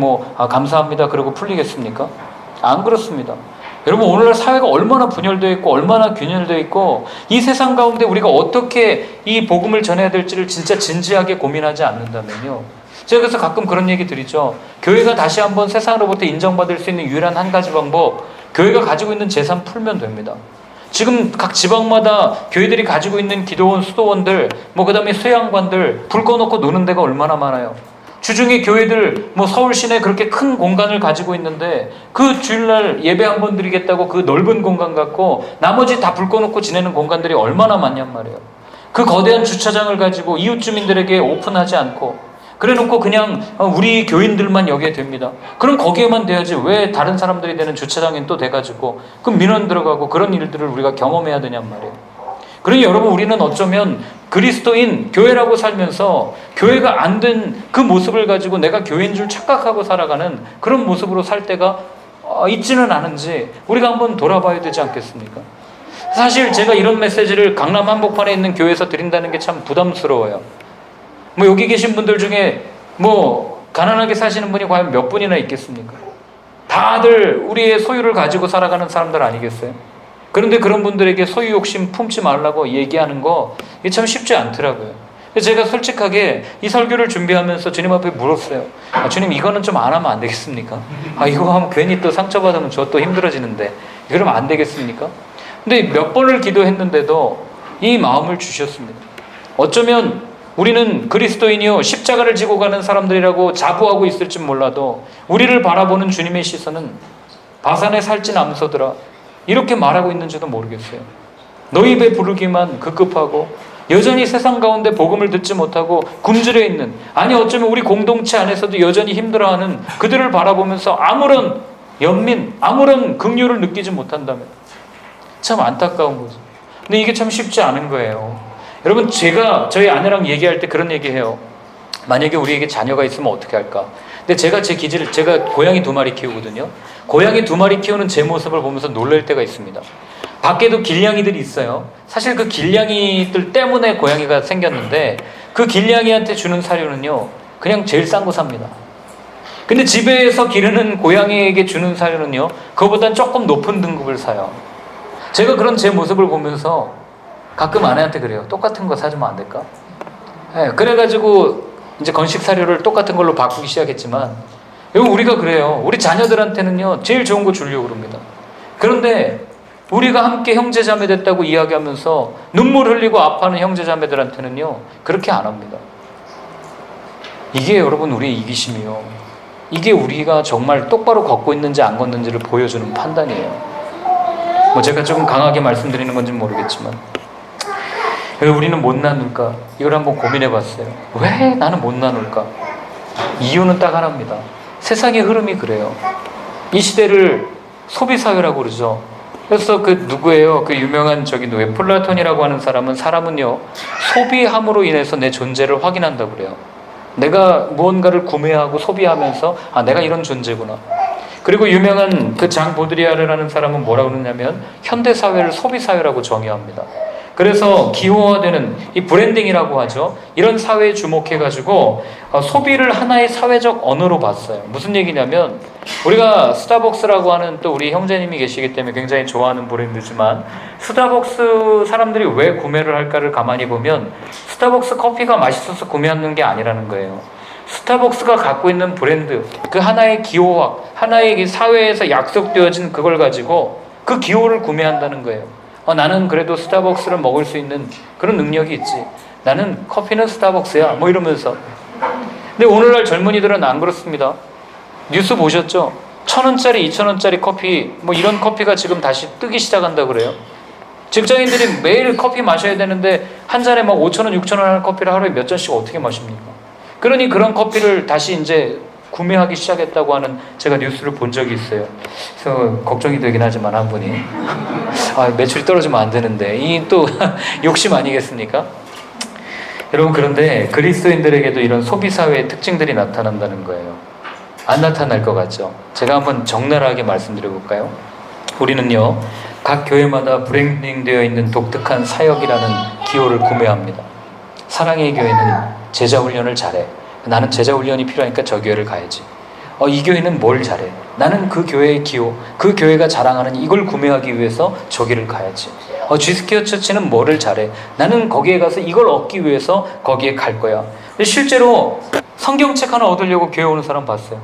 감사합니다 그러고 풀리겠습니까? 안 그렇습니다. 여러분 오늘날 사회가 얼마나 분열되어 있고 얼마나 균열되어 있고 이 세상 가운데 우리가 어떻게 이 복음을 전해야 될지를 진짜 진지하게 고민하지 않는다면요. 제가 그래서 가끔 그런 얘기 드리죠. 교회가 다시 한번 세상으로부터 인정받을 수 있는 유일한 한 가지 방법, 교회가 가지고 있는 재산 풀면 됩니다. 지금 각 지방마다 교회들이 가지고 있는 기도원, 수도원들, 그 다음에 수양관들 불 꺼놓고 노는 데가 얼마나 많아요. 주중에 교회들, 서울 시내 그렇게 큰 공간을 가지고 있는데 그 주일날 예배 한 번 드리겠다고 그 넓은 공간 갖고 나머지 다 불 꺼놓고 지내는 공간들이 얼마나 많냔 말이에요. 그 거대한 주차장을 가지고 이웃 주민들에게 오픈하지 않고 그래놓고 그냥 우리 교인들만 여기에 됩니다. 그럼 거기에만 돼야지 왜 다른 사람들이 되는 주차장엔 또 돼가지고 그럼 민원 들어가고 그런 일들을 우리가 경험해야 되냔 말이에요. 그러니 여러분 우리는 어쩌면 그리스도인 교회라고 살면서 교회가 안 된 그 모습을 가지고 내가 교회인 줄 착각하고 살아가는 그런 모습으로 살 때가 있지는 않은지 우리가 한번 돌아봐야 되지 않겠습니까? 사실 제가 이런 메시지를 강남 한복판에 있는 교회에서 드린다는 게 참 부담스러워요. 여기 계신 분들 중에 가난하게 사시는 분이 과연 몇 분이나 있겠습니까? 다들 우리의 소유를 가지고 살아가는 사람들 아니겠어요? 그런데 그런 분들에게 소유 욕심 품지 말라고 얘기하는 거 이게 참 쉽지 않더라고요. 제가 솔직하게 이 설교를 준비하면서 주님 앞에 물었어요. 주님 이거는 좀 안 하면 안 되겠습니까? 이거 하면 괜히 또 상처받으면 저 또 힘들어지는데 그러면 안 되겠습니까? 근데 몇 번을 기도했는데도 이 마음을 주셨습니다. 어쩌면 우리는 그리스도인이요 십자가를 지고 가는 사람들이라고 자부하고 있을지 몰라도 우리를 바라보는 주님의 시선은 바산에 살찐 암소들아 이렇게 말하고 있는지도 모르겠어요. 너희 배 부르기만 급급하고 여전히 세상 가운데 복음을 듣지 못하고 굶주려 있는 어쩌면 우리 공동체 안에서도 여전히 힘들어하는 그들을 바라보면서 아무런 연민, 아무런 긍휼을 느끼지 못한다면 참 안타까운 거죠. 근데 이게 참 쉽지 않은 거예요. 여러분 제가 저희 아내랑 얘기할 때 그런 얘기해요. 만약에 우리에게 자녀가 있으면 어떻게 할까? 근데 제가 제가 고양이 2마리 키우거든요. 고양이 2마리 키우는 제 모습을 보면서 놀랄 때가 있습니다. 밖에도 길냥이들이 있어요. 사실 그 길냥이들 때문에 고양이가 생겼는데 그 길냥이한테 주는 사료는요 그냥 제일 싼 거 삽니다. 근데 집에서 기르는 고양이에게 주는 사료는요 그거보단 조금 높은 등급을 사요. 제가 그런 제 모습을 보면서 가끔 아내한테 그래요. 똑같은 거 사주면 안 될까? 네, 그래가지고 이제 건식 사료를 똑같은 걸로 바꾸기 시작했지만, 여러분 우리가 그래요. 우리 자녀들한테는요 제일 좋은 거 주려고 그럽니다. 그런데 우리가 함께 형제자매 됐다고 이야기하면서 눈물 흘리고 아파하는 형제자매들한테는요 그렇게 안 합니다. 이게 여러분 우리의 이기심이요, 이게 우리가 정말 똑바로 걷고 있는지 안 걷는지를 보여주는 판단이에요. 뭐 제가 조금 강하게 말씀드리는 건지 모르겠지만, 왜 우리는 못 나눌까? 이걸 한번 고민해 봤어요. 왜 나는 못 나눌까? 이유는 딱 하나입니다. 세상의 흐름이 그래요. 이 시대를 소비사회라고 그러죠. 그래서 그 누구예요? 그 유명한 저기 누구예요? 플라톤이라고 하는 사람은요 소비함으로 인해서 내 존재를 확인한다고 그래요. 내가 무언가를 구매하고 소비하면서 아 내가 이런 존재구나. 그리고 유명한 그 장 보드리아르라는 사람은 뭐라고 그러냐면 현대사회를 소비사회라고 정의합니다. 그래서 기호화되는 이 브랜딩이라고 하죠. 이런 사회에 주목해가지고 소비를 하나의 사회적 언어로 봤어요. 무슨 얘기냐면 우리가 스타벅스라고 하는 또 우리 형제님이 계시기 때문에 굉장히 좋아하는 브랜드지만 스타벅스 사람들이 왜 구매를 할까를 가만히 보면 스타벅스 커피가 맛있어서 구매하는 게 아니라는 거예요. 스타벅스가 갖고 있는 브랜드, 그 하나의 기호학, 하나의 사회에서 약속되어진 그걸 가지고 그 기호를 구매한다는 거예요. 나는 그래도 스타벅스를 먹을 수 있는 그런 능력이 있지. 나는 커피는 스타벅스야. 뭐 이러면서. 근데 오늘날 젊은이들은 안 그렇습니다. 뉴스 보셨죠? 1,000원짜리, 2,000원짜리 커피, 뭐 이런 커피가 지금 다시 뜨기 시작한다 그래요. 직장인들이 매일 커피 마셔야 되는데 한 잔에 막 5,000원, 6,000원 하는 커피를 하루에 몇 잔씩 어떻게 마십니까? 그러니 그런 커피를 다시 이제 구매하기 시작했다고 하는 제가 뉴스를 본 적이 있어요. 그래서 걱정이 되긴 하지만 한 분이 매출이 떨어지면 안 되는데 이 또 욕심 아니겠습니까? 여러분 그런데 그리스도인들에게도 이런 소비사회의 특징들이 나타난다는 거예요. 안 나타날 것 같죠? 제가 한번 적나라하게 말씀드려 볼까요? 우리는요 각 교회마다 브랜딩되어 있는 독특한 사역이라는 기호를 구매합니다. 사랑의 교회는 제자훈련을 잘해. 나는 제자훈련이 필요하니까 저 교회를 가야지. 이 교회는 뭘 잘해. 나는 그 교회의 기호, 그 교회가 자랑하는 이걸 구매하기 위해서 저기를 가야지. 지스케어 처치는 뭐를 잘해. 나는 거기에 가서 이걸 얻기 위해서 거기에 갈 거야. 근데 실제로 성경책 하나 얻으려고 교회 오는 사람 봤어요.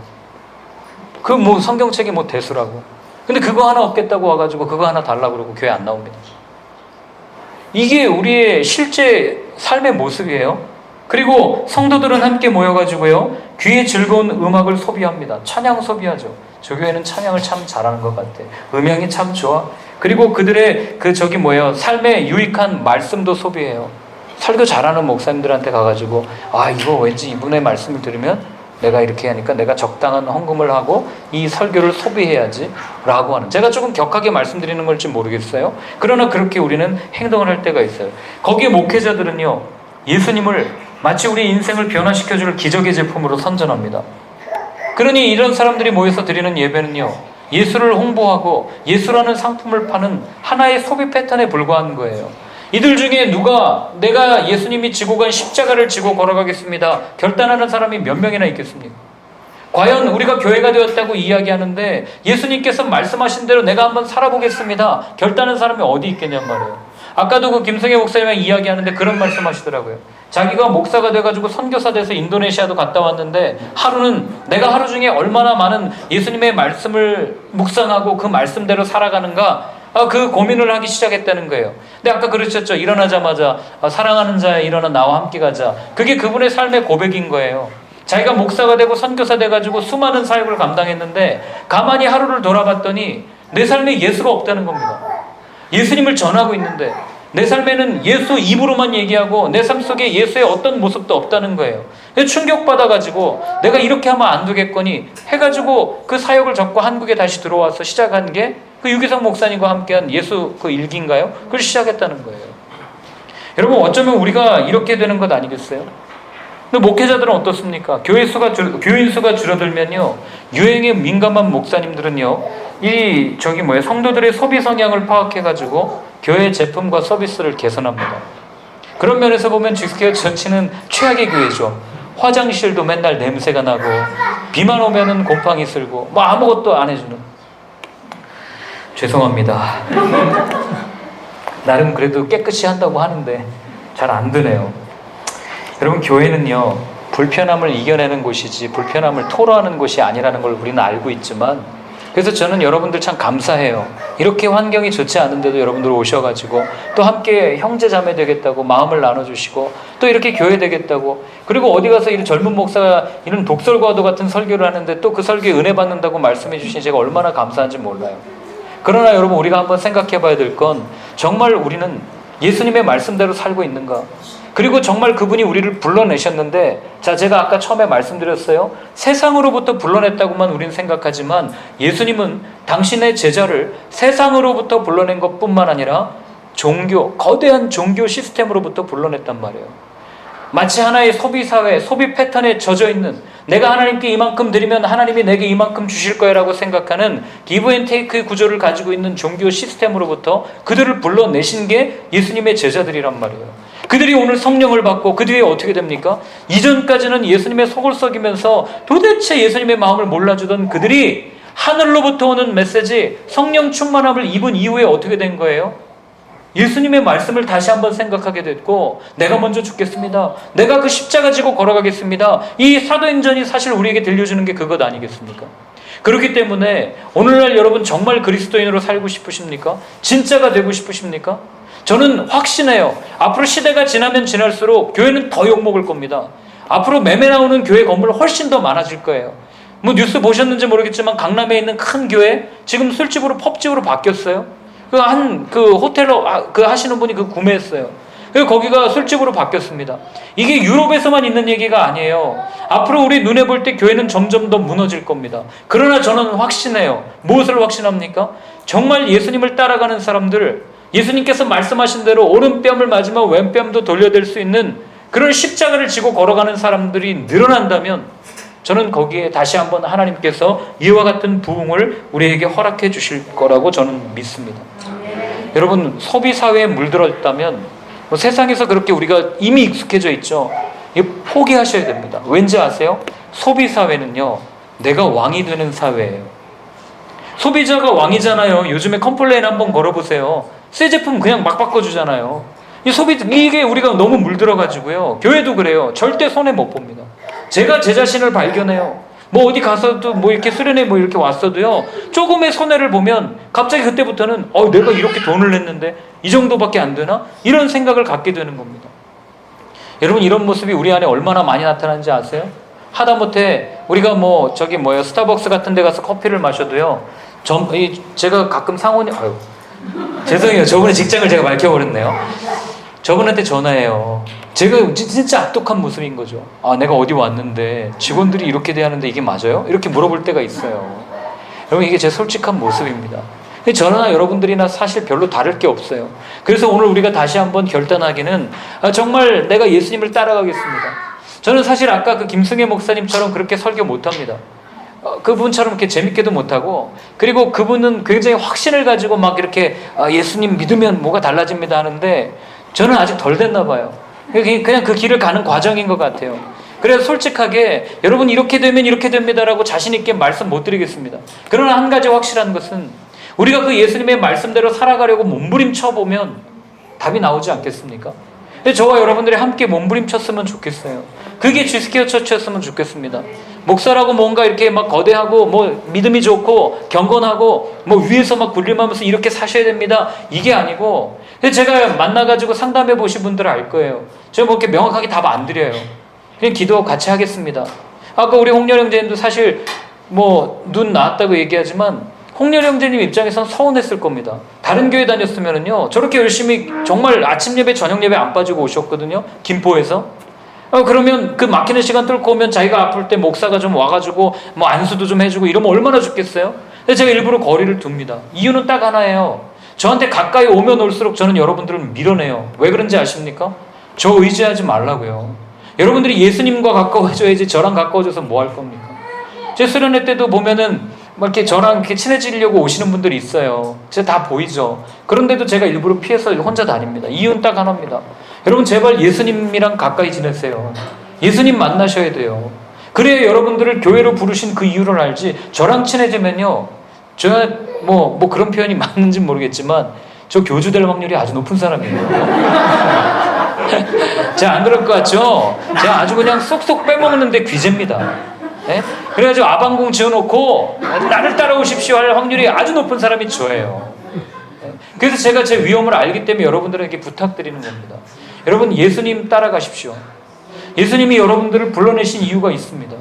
그 뭐 성경책이 뭐 대수라고. 근데 그거 하나 얻겠다고 와가지고 그거 하나 달라고 그러고 교회 안 나옵니다. 이게 우리의 실제 삶의 모습이에요. 그리고 성도들은 함께 모여가지고요 귀에 즐거운 음악을 소비합니다. 찬양 소비하죠. 저 교회는 찬양을 참 잘하는 것 같아. 음향이 참 좋아. 그리고 그들의 삶의 유익한 말씀도 소비해요. 설교 잘하는 목사님들한테 가가지고 이거 왠지 이분의 말씀을 들으면 내가 이렇게 하니까 내가 적당한 헌금을 하고 이 설교를 소비해야지 라고 하는, 제가 조금 격하게 말씀드리는 걸지 모르겠어요. 그러나 그렇게 우리는 행동을 할 때가 있어요. 거기에 목회자들은요 예수님을 마치 우리 인생을 변화시켜줄 기적의 제품으로 선전합니다. 그러니 이런 사람들이 모여서 드리는 예배는요 예수를 홍보하고 예수라는 상품을 파는 하나의 소비 패턴에 불과한 거예요. 이들 중에 누가 내가 예수님이 지고 간 십자가를 지고 걸어가겠습니다 결단하는 사람이 몇 명이나 있겠습니까? 과연 우리가 교회가 되었다고 이야기하는데 예수님께서 말씀하신 대로 내가 한번 살아보겠습니다 결단하는 사람이 어디 있겠냔 말이에요. 아까도 그 김성애 목사님이랑 이야기하는데 그런 말씀 하시더라고요. 자기가 목사가 돼가지고 선교사 돼서 인도네시아도 갔다 왔는데 내가 하루 중에 얼마나 많은 예수님의 말씀을 묵상하고 그 말씀대로 살아가는가 그 고민을 하기 시작했다는 거예요. 근데 아까 그러셨죠. 일어나자마자 사랑하는 자야 일어나 나와 함께 가자. 그게 그분의 삶의 고백인 거예요. 자기가 목사가 되고 선교사 돼가지고 수많은 사역을 감당했는데 가만히 하루를 돌아봤더니 내 삶에 예수가 없다는 겁니다. 예수님을 전하고 있는데 내 삶에는 예수 입으로만 얘기하고 내 삶 속에 예수의 어떤 모습도 없다는 거예요. 충격받아가지고 내가 이렇게 하면 안 되겠거니 해가지고 그 사역을 접고 한국에 다시 들어와서 시작한 게 그 유기성 목사님과 함께한 예수 그 일기인가요? 그걸 시작했다는 거예요. 여러분 어쩌면 우리가 이렇게 되는 것 아니겠어요? 근데 목회자들은 어떻습니까? 교인 수가 줄어들면요 유행에 민감한 목사님들은요 성도들의 소비 성향을 파악해가지고 교회 제품과 서비스를 개선합니다. 그런 면에서 보면 지스케어 처치는 최악의 교회죠. 화장실도 맨날 냄새가 나고 비만 오면은 곰팡이 쓸고 뭐 아무것도 안 해주는. 죄송합니다. 나름 그래도 깨끗이 한다고 하는데 잘 안 되네요. 여러분, 교회는요, 불편함을 이겨내는 곳이지 불편함을 토로하는 곳이 아니라는 걸 우리는 알고 있지만, 그래서 저는 여러분들 참 감사해요. 이렇게 환경이 좋지 않은데도 여러분들 오셔가지고 또 함께 형제 자매 되겠다고 마음을 나눠주시고 또 이렇게 교회 되겠다고, 그리고 어디 가서 이런 젊은 목사가 이런 독설과도 같은 설교를 하는데 또 그 설교에 은혜 받는다고 말씀해 주시니 제가 얼마나 감사한지 몰라요. 그러나 여러분, 우리가 한번 생각해 봐야 될 건, 정말 우리는 예수님의 말씀대로 살고 있는가? 그리고 정말 그분이 우리를 불러내셨는데, 자, 제가 아까 처음에 말씀드렸어요. 세상으로부터 불러냈다고만 우리는 생각하지만 예수님은 당신의 제자를 세상으로부터 불러낸 것뿐만 아니라 종교, 거대한 종교 시스템으로부터 불러냈단 말이에요. 마치 하나의 소비사회, 소비 패턴에 젖어있는, 내가 하나님께 이만큼 드리면 하나님이 내게 이만큼 주실 거야 라고 생각하는 기브 앤 테이크의 구조를 가지고 있는 종교 시스템으로부터 그들을 불러내신 게 예수님의 제자들이란 말이에요. 그들이 오늘 성령을 받고 그 뒤에 어떻게 됩니까? 이전까지는 예수님의 속을 썩이면서 도대체 예수님의 마음을 몰라주던 그들이 하늘로부터 오는 메시지, 성령 충만함을 입은 이후에 어떻게 된 거예요? 예수님의 말씀을 다시 한번 생각하게 됐고, 내가 먼저 죽겠습니다, 내가 그 십자가 지고 걸어가겠습니다, 이 사도행전이 사실 우리에게 들려주는 게 그것 아니겠습니까? 그렇기 때문에 오늘날 여러분 정말 그리스도인으로 살고 싶으십니까? 진짜가 되고 싶으십니까? 저는 확신해요. 앞으로 시대가 지나면 지날수록 교회는 더 욕먹을 겁니다. 앞으로 매매 나오는 교회 건물 훨씬 더 많아질 거예요. 뭐 뉴스 보셨는지 모르겠지만 강남에 있는 큰 교회 지금 술집으로 펍집으로 바뀌었어요. 그 호텔로 하시는 분이 구매했어요. 그리고 거기가 술집으로 바뀌었습니다. 이게 유럽에서만 있는 얘기가 아니에요. 앞으로 우리 눈에 볼 때 교회는 점점 더 무너질 겁니다. 그러나 저는 확신해요. 무엇을 확신합니까? 정말 예수님을 따라가는 사람들, 예수님께서 말씀하신 대로 오른뺨을 맞으면 왼뺨도 돌려댈 수 있는 그런 십자가를 지고 걸어가는 사람들이 늘어난다면, 저는 거기에 다시 한번 하나님께서 이와 같은 부흥을 우리에게 허락해 주실 거라고 저는 믿습니다. 여러분, 소비사회에 물들었다면 세상에서 그렇게 우리가 이미 익숙해져 있죠. 이거 포기하셔야 됩니다. 왠지 아세요? 소비사회는요, 내가 왕이 되는 사회예요. 소비자가 왕이잖아요. 요즘에 컴플레인 한번 걸어보세요. 새 제품 그냥 막 바꿔주잖아요. 이게 우리가 너무 물들어가지고요. 교회도 그래요. 절대 손해 못 봅니다. 제가 제 자신을 발견해요. 뭐 어디 가서도 뭐 이렇게 수련회 뭐 이렇게 왔어도요, 조금의 손해를 보면 갑자기 그때부터는 내가 이렇게 돈을 냈는데 이 정도밖에 안 되나? 이런 생각을 갖게 되는 겁니다. 여러분, 이런 모습이 우리 안에 얼마나 많이 나타나는지 아세요? 하다못해 우리가 스타벅스 같은 데 가서 커피를 마셔도요, 제가 가끔 상원이 죄송해요. 저번에 직장을 제가 밝혀버렸네요. 저분한테 전화해요. 제가 진짜 악독한 모습인 거죠. 내가 어디 왔는데 직원들이 이렇게 대하는데 이게 맞아요? 이렇게 물어볼 때가 있어요. 여러분, 이게 제 솔직한 모습입니다. 저나 여러분들이나 사실 별로 다를 게 없어요. 그래서 오늘 우리가 다시 한번 결단하기는, 정말 내가 예수님을 따라가겠습니다. 저는 사실 아까 그 김승혜 목사님처럼 그렇게 설교 못합니다. 그분처럼 이렇게 재밌게도 못하고, 그리고 그분은 굉장히 확신을 가지고 막 이렇게 예수님 믿으면 뭐가 달라집니다 하는데, 저는 아직 덜 됐나 봐요. 그냥 그 길을 가는 과정인 것 같아요. 그래서 솔직하게 여러분 이렇게 되면 이렇게 됩니다라고 자신 있게 말씀 못 드리겠습니다. 그러나 한 가지 확실한 것은, 우리가 그 예수님의 말씀대로 살아가려고 몸부림쳐 보면 답이 나오지 않겠습니까? 저와 여러분들이 함께 몸부림쳤으면 좋겠어요. 그게 지스케어 처치였으면 좋겠습니다. 목사라고 뭔가 이렇게 막 거대하고 믿음이 좋고 경건하고 위에서 막 군림하면서 이렇게 사셔야 됩니다, 이게 아니고, 제가 만나가지고 상담해 보신 분들은 알 거예요. 제가 이렇게 명확하게 답 안 드려요. 그냥 기도 같이 하겠습니다. 아까 우리 홍렬 형제님도 사실 눈 나았다고 얘기하지만 홍렬 형제님 입장에서는 서운했을 겁니다. 다른 교회 다녔으면은요, 저렇게 열심히 정말 아침 예배 저녁 예배 안 빠지고 오셨거든요, 김포에서. 그러면 그 막히는 시간 뚫고 오면 자기가 아플 때 목사가 좀 와가지고 안수도 좀 해주고 이러면 얼마나 좋겠어요? 근데 제가 일부러 거리를 둡니다. 이유는 딱 하나예요. 저한테 가까이 오면 올수록 저는 여러분들을 밀어내요. 왜 그런지 아십니까? 저 의지하지 말라고요. 여러분들이 예수님과 가까워져야지 저랑 가까워져서 뭐 할 겁니까? 제 수련회 때도 보면은 이렇게 저랑 이렇게 친해지려고 오시는 분들이 있어요. 제가 다 보이죠. 그런데도 제가 일부러 피해서 혼자 다닙니다. 이유는 딱 하나입니다. 여러분, 제발 예수님이랑 가까이 지내세요. 예수님 만나셔야 돼요. 그래야 여러분들을 교회로 부르신 그 이유를 알지, 저랑 친해지면요, 뭐 그런 표현이 맞는지 모르겠지만 저 교주 될 확률이 아주 높은 사람이에요. 제가 안 그럴 것 같죠? 제가 아주 그냥 쏙쏙 빼먹는데 귀재입니다. 네? 그래가지고 아방궁 지어놓고 나를 따라오십시오 할 확률이 아주 높은 사람이 저예요. 네? 그래서 제가 제 위험을 알기 때문에 여러분들에게 부탁드리는 겁니다. 여러분 예수님 따라가십시오. 예수님이 여러분들을 불러내신 이유가 있습니다.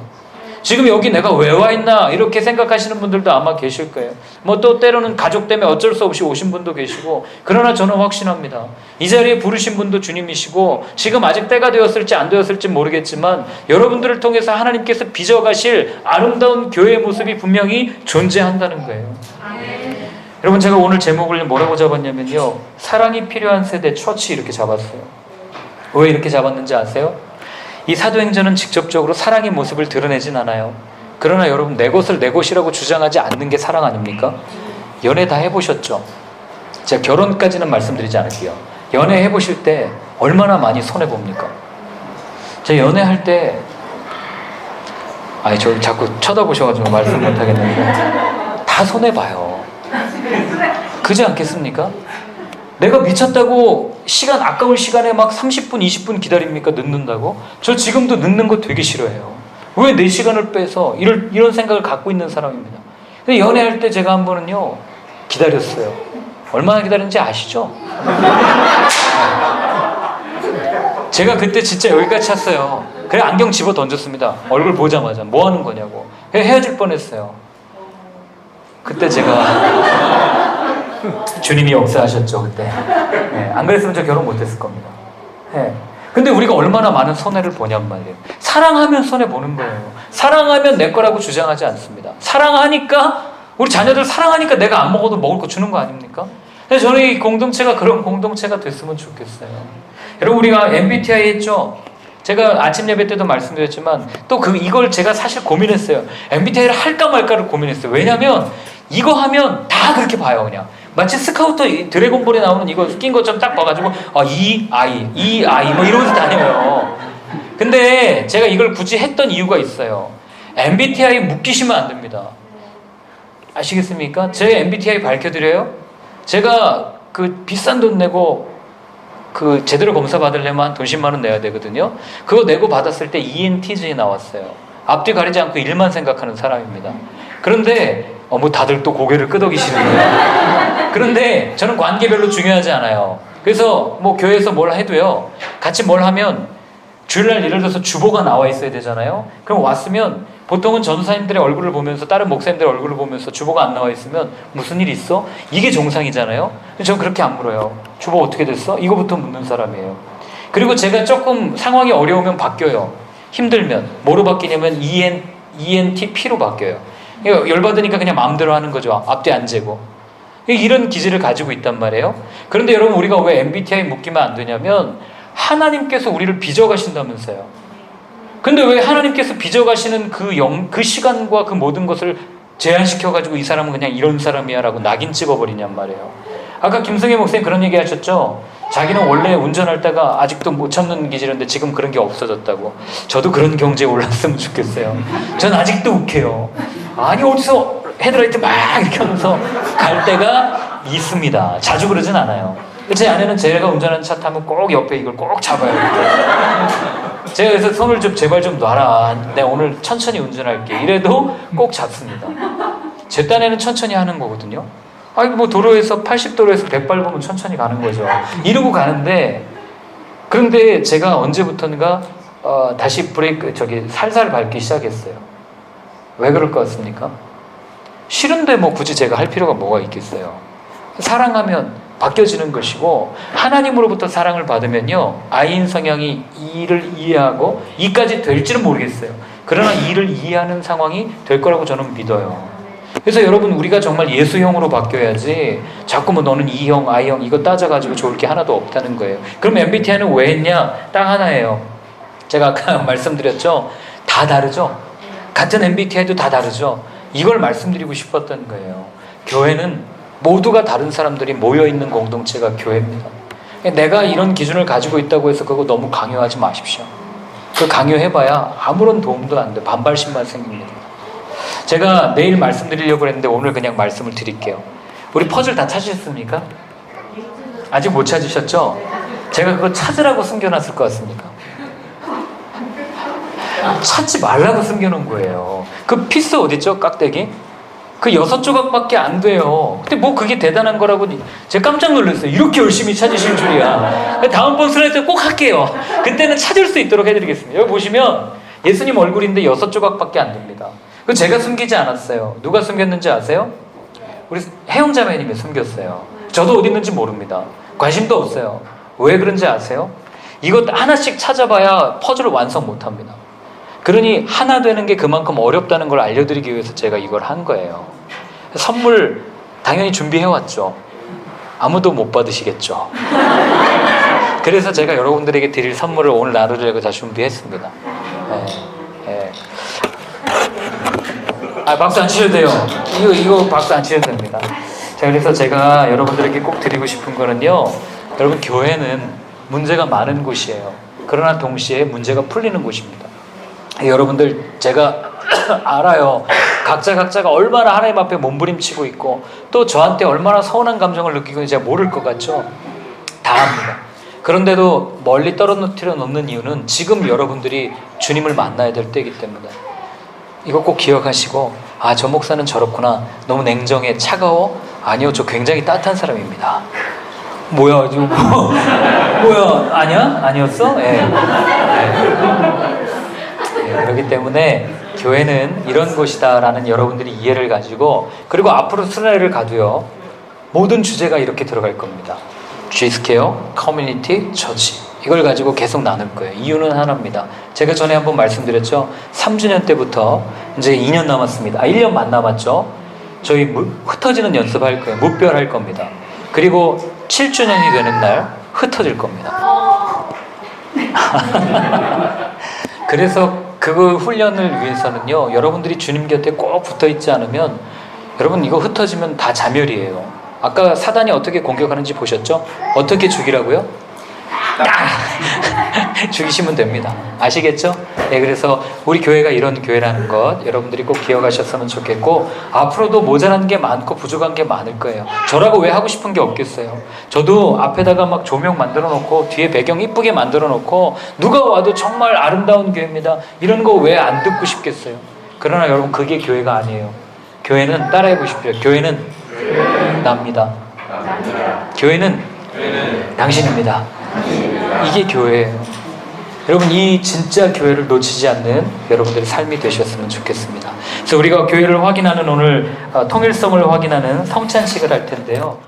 지금 여기 내가 왜 와 있나 이렇게 생각하시는 분들도 아마 계실 거예요. 뭐 또 때로는 가족 때문에 어쩔 수 없이 오신 분도 계시고, 그러나 저는 확신합니다. 이 자리에 부르신 분도 주님이시고 지금 아직 때가 되었을지 안 되었을지 모르겠지만 여러분들을 통해서 하나님께서 빚어가실 아름다운 교회의 모습이 분명히 존재한다는 거예요. 여러분 제가 오늘 제목을 뭐라고 잡았냐면요, 사랑이 필요한 세대 처치 이렇게 잡았어요. 왜 이렇게 잡았는지 아세요? 이 사도행전은 직접적으로 사랑의 모습을 드러내진 않아요. 그러나 여러분 내 것을 내 것이라고 주장하지 않는 게 사랑 아닙니까? 연애 다 해보셨죠? 제가 결혼까지는 말씀드리지 않을게요. 연애 해보실 때 얼마나 많이 손해봅니까? 제가 연애할 때 저 자꾸 쳐다보셔가지고 말씀 못하겠는데 다 손해봐요. 그지 않겠습니까? 내가 미쳤다고 아까운 시간에 막 30분, 20분 기다립니까? 늦는다고? 저 지금도 늦는 거 되게 싫어해요. 왜 내 시간을 빼서 이런 생각을 갖고 있는 사람입니다. 근데 연애할 때 제가 한 번은요, 기다렸어요. 얼마나 기다렸는지 아시죠? 제가 그때 진짜 여기까지 찼어요. 그래 안경 집어 던졌습니다. 얼굴 보자마자 뭐 하는 거냐고. 헤어질 뻔했어요. 그때 제가 주님이 역사하셨죠 그때. 네, 안 그랬으면 저 결혼 못했을 겁니다. 네. 근데 우리가 얼마나 많은 손해를 보냔 말이에요. 사랑하면 손해 보는 거예요. 사랑하면 내 거라고 주장하지 않습니다. 사랑하니까, 우리 자녀들 사랑하니까 내가 안 먹어도 먹을 거 주는 거 아닙니까? 근데 저는 이 공동체가 그런 공동체가 됐으면 좋겠어요. 여러분 우리가 MBTI 했죠? 제가 아침 예배 때도 말씀드렸지만 또 이걸 제가 사실 고민했어요. MBTI를 할까 말까를 고민했어요. 왜냐면 이거 하면 다 그렇게 봐요. 그냥 마치 스카우터 드래곤볼에 나오는 이거 낀 것처럼 딱 봐가지고 이 아이 뭐 이러면서 다녀요. 근데 제가 이걸 굳이 했던 이유가 있어요. MBTI 묶이시면 안 됩니다. 아시겠습니까? 제 MBTI 밝혀드려요. 제가 그 비싼 돈 내고 그 제대로 검사 받으려면 돈 10만 원 내야 되거든요. 그거 내고 받았을 때 ENTJ에 나왔어요. 앞뒤 가리지 않고 일만 생각하는 사람입니다. 그런데 뭐 다들 또 고개를 끄덕이시는 거예요. 그런데 저는 관계별로 중요하지 않아요. 그래서 뭐 교회에서 뭘 해도요, 같이 뭘 하면 주일날 예를 들어서 주보가 나와 있어야 되잖아요. 그럼 왔으면 보통은 전사님들의 얼굴을 보면서, 다른 목사님들의 얼굴을 보면서 주보가 안 나와 있으면 무슨 일 있어? 이게 정상이잖아요. 저는 그렇게 안 물어요. 주보 어떻게 됐어? 이거부터 묻는 사람이에요. 그리고 제가 조금 상황이 어려우면 바뀌어요. 힘들면 뭐로 바뀌냐면 ENTP로 바뀌어요. 열받으니까 그냥 마음대로 하는 거죠. 앞뒤 안 재고. 이런 기질을 가지고 있단 말이에요. 그런데 여러분 우리가 왜 MBTI 묶이면 안 되냐면 하나님께서 우리를 빚어가신다면서요. 근데 왜 하나님께서 빚어가시는 그 시간과 그 모든 것을 제한시켜가지고 이 사람은 그냥 이런 사람이야 라고 낙인 찍어버리냔 말이에요. 아까 김성애 목사님 그런 얘기 하셨죠? 자기는 원래 운전할 때가 아직도 못 참는 기질인데 지금 그런 게 없어졌다고. 저도 그런 경지에 올랐으면 좋겠어요. 전 아직도 욱해요. 아니 어디서 헤드라이트 막 이렇게 하면서 갈 때가 있습니다. 자주 그러진 않아요. 제 아내는 제가 운전하는 차 타면 꼭 옆에 이걸 꼭 잡아요. 이렇게. 제가 그래서 손을 좀 제발 좀 놔라. 내가 오늘 천천히 운전할게. 이래도 꼭 잡습니다. 제 딴에는 천천히 하는 거거든요. 아니 뭐 도로에서 80도로에서 100 밟으면 천천히 가는 거죠. 이러고 가는데, 그런데 제가 언제부턴가 다시 브레이크 살살 밟기 시작했어요. 왜 그럴 것 같습니까? 싫은데 뭐 굳이 제가 할 필요가 뭐가 있겠어요. 사랑하면 바뀌어지는 것이고, 하나님으로부터 사랑을 받으면요, I인 성향이 E를 이해하고 E까지 될지는 모르겠어요. 그러나 E를 이해하는 상황이 될 거라고 저는 믿어요. 그래서 여러분 우리가 정말 예수형으로 바뀌어야지 자꾸 뭐 너는 E형, I형 이거 따져가지고 좋을 게 하나도 없다는 거예요. 그럼 MBTI는 왜 했냐? 딱 하나예요. 제가 아까 말씀드렸죠? 다 다르죠? 같은 MBTI도 다 다르죠? 이걸 말씀드리고 싶었던 거예요. 교회는 모두가 다른 사람들이 모여있는 공동체가 교회입니다. 내가 이런 기준을 가지고 있다고 해서 그거 너무 강요하지 마십시오. 그 강요해봐야 아무런 도움도 안 돼. 반발심만 생깁니다. 제가 내일 말씀드리려고 했는데 오늘 그냥 말씀을 드릴게요. 우리 퍼즐 다 찾으셨습니까? 아직 못 찾으셨죠? 제가 그거 찾으라고 숨겨놨을 것 같습니까? 찾지 말라고 숨겨놓은 거예요. 그 피스 어딨죠? 깍대기? 그 6조각밖에 안 돼요. 근데 뭐 그게 대단한 거라고 제가 깜짝 놀랐어요. 이렇게 열심히 찾으실 줄이야. 다음번 슬라이드 꼭 할게요. 그때는 찾을 수 있도록 해드리겠습니다. 여기 보시면 예수님 얼굴인데 6조각밖에 안 됩니다. 그 제가 숨기지 않았어요. 누가 숨겼는지 아세요? 우리 혜영자매님이 숨겼어요. 저도 어디 있는지 모릅니다. 관심도 없어요. 왜 그런지 아세요? 이것 하나씩 찾아봐야 퍼즐을 완성 못합니다. 그러니 하나 되는 게 그만큼 어렵다는 걸 알려드리기 위해서 제가 이걸 한 거예요. 선물 당연히 준비해왔죠. 아무도 못 받으시겠죠. 그래서 제가 여러분들에게 드릴 선물을 오늘 나누려고 다 준비했습니다. 네. 박수 안 치셔도 돼요. 이거 박수 안 치셔도 됩니다. 자, 그래서 제가 여러분들에게 꼭 드리고 싶은 거는요, 여러분, 교회는 문제가 많은 곳이에요. 그러나 동시에 문제가 풀리는 곳입니다. 여러분들, 제가 알아요. 각자가 얼마나 하나님 앞에 몸부림치고 있고 또 저한테 얼마나 서운한 감정을 느끼고 제가 모를 것 같죠? 다 압니다. 그런데도 멀리 떨어뜨려 놓는 이유는 지금 여러분들이 주님을 만나야 될 때이기 때문에. 이거 꼭 기억하시고, 아, 저 목사는 저렇구나. 너무 냉정해, 차가워? 아니요, 저 굉장히 따뜻한 사람입니다. 뭐야, 지금 뭐야, 아니야? 아니었어? 예. 그렇기 때문에 교회는 이런 곳이다라는 여러분들이 이해를 가지고, 그리고 앞으로 순회를 가도요, 모든 주제가 이렇게 들어갈 겁니다. G스퀘어, 커뮤니티, 처치, 이걸 가지고 계속 나눌 거예요. 이유는 하나입니다. 제가 전에 한번 말씀드렸죠. 3주년 때부터 이제 2년 남았습니다. 1년만 남았죠. 저희 흩어지는 연습할 거예요. 무별할 겁니다. 그리고 7주년이 되는 날 흩어질 겁니다. 그래서 그 훈련을 위해서는요, 여러분들이 주님 곁에 꼭 붙어 있지 않으면, 여러분, 이거 흩어지면 다 자멸이에요. 아까 사단이 어떻게 공격하는지 보셨죠? 어떻게 죽이라고요? 죽이시면 됩니다. 아시겠죠? 네, 그래서 우리 교회가 이런 교회라는 것 여러분들이 꼭 기억하셨으면 좋겠고, 앞으로도 모자란 게 많고 부족한 게 많을 거예요. 저라고 왜 하고 싶은 게 없겠어요? 저도 앞에다가 막 조명 만들어 놓고 뒤에 배경 이쁘게 만들어 놓고 누가 와도 정말 아름다운 교회입니다, 이런 거 왜 안 듣고 싶겠어요? 그러나 여러분, 그게 교회가 아니에요. 교회는, 따라해 보십시오. 교회는 납니다. 교회는 당신입니다. 이게 교회예요. 여러분, 이 진짜 교회를 놓치지 않는 여러분들의 삶이 되셨으면 좋겠습니다. 그래서 우리가 교회를 확인하는 오늘 통일성을 확인하는 성찬식을 할 텐데요.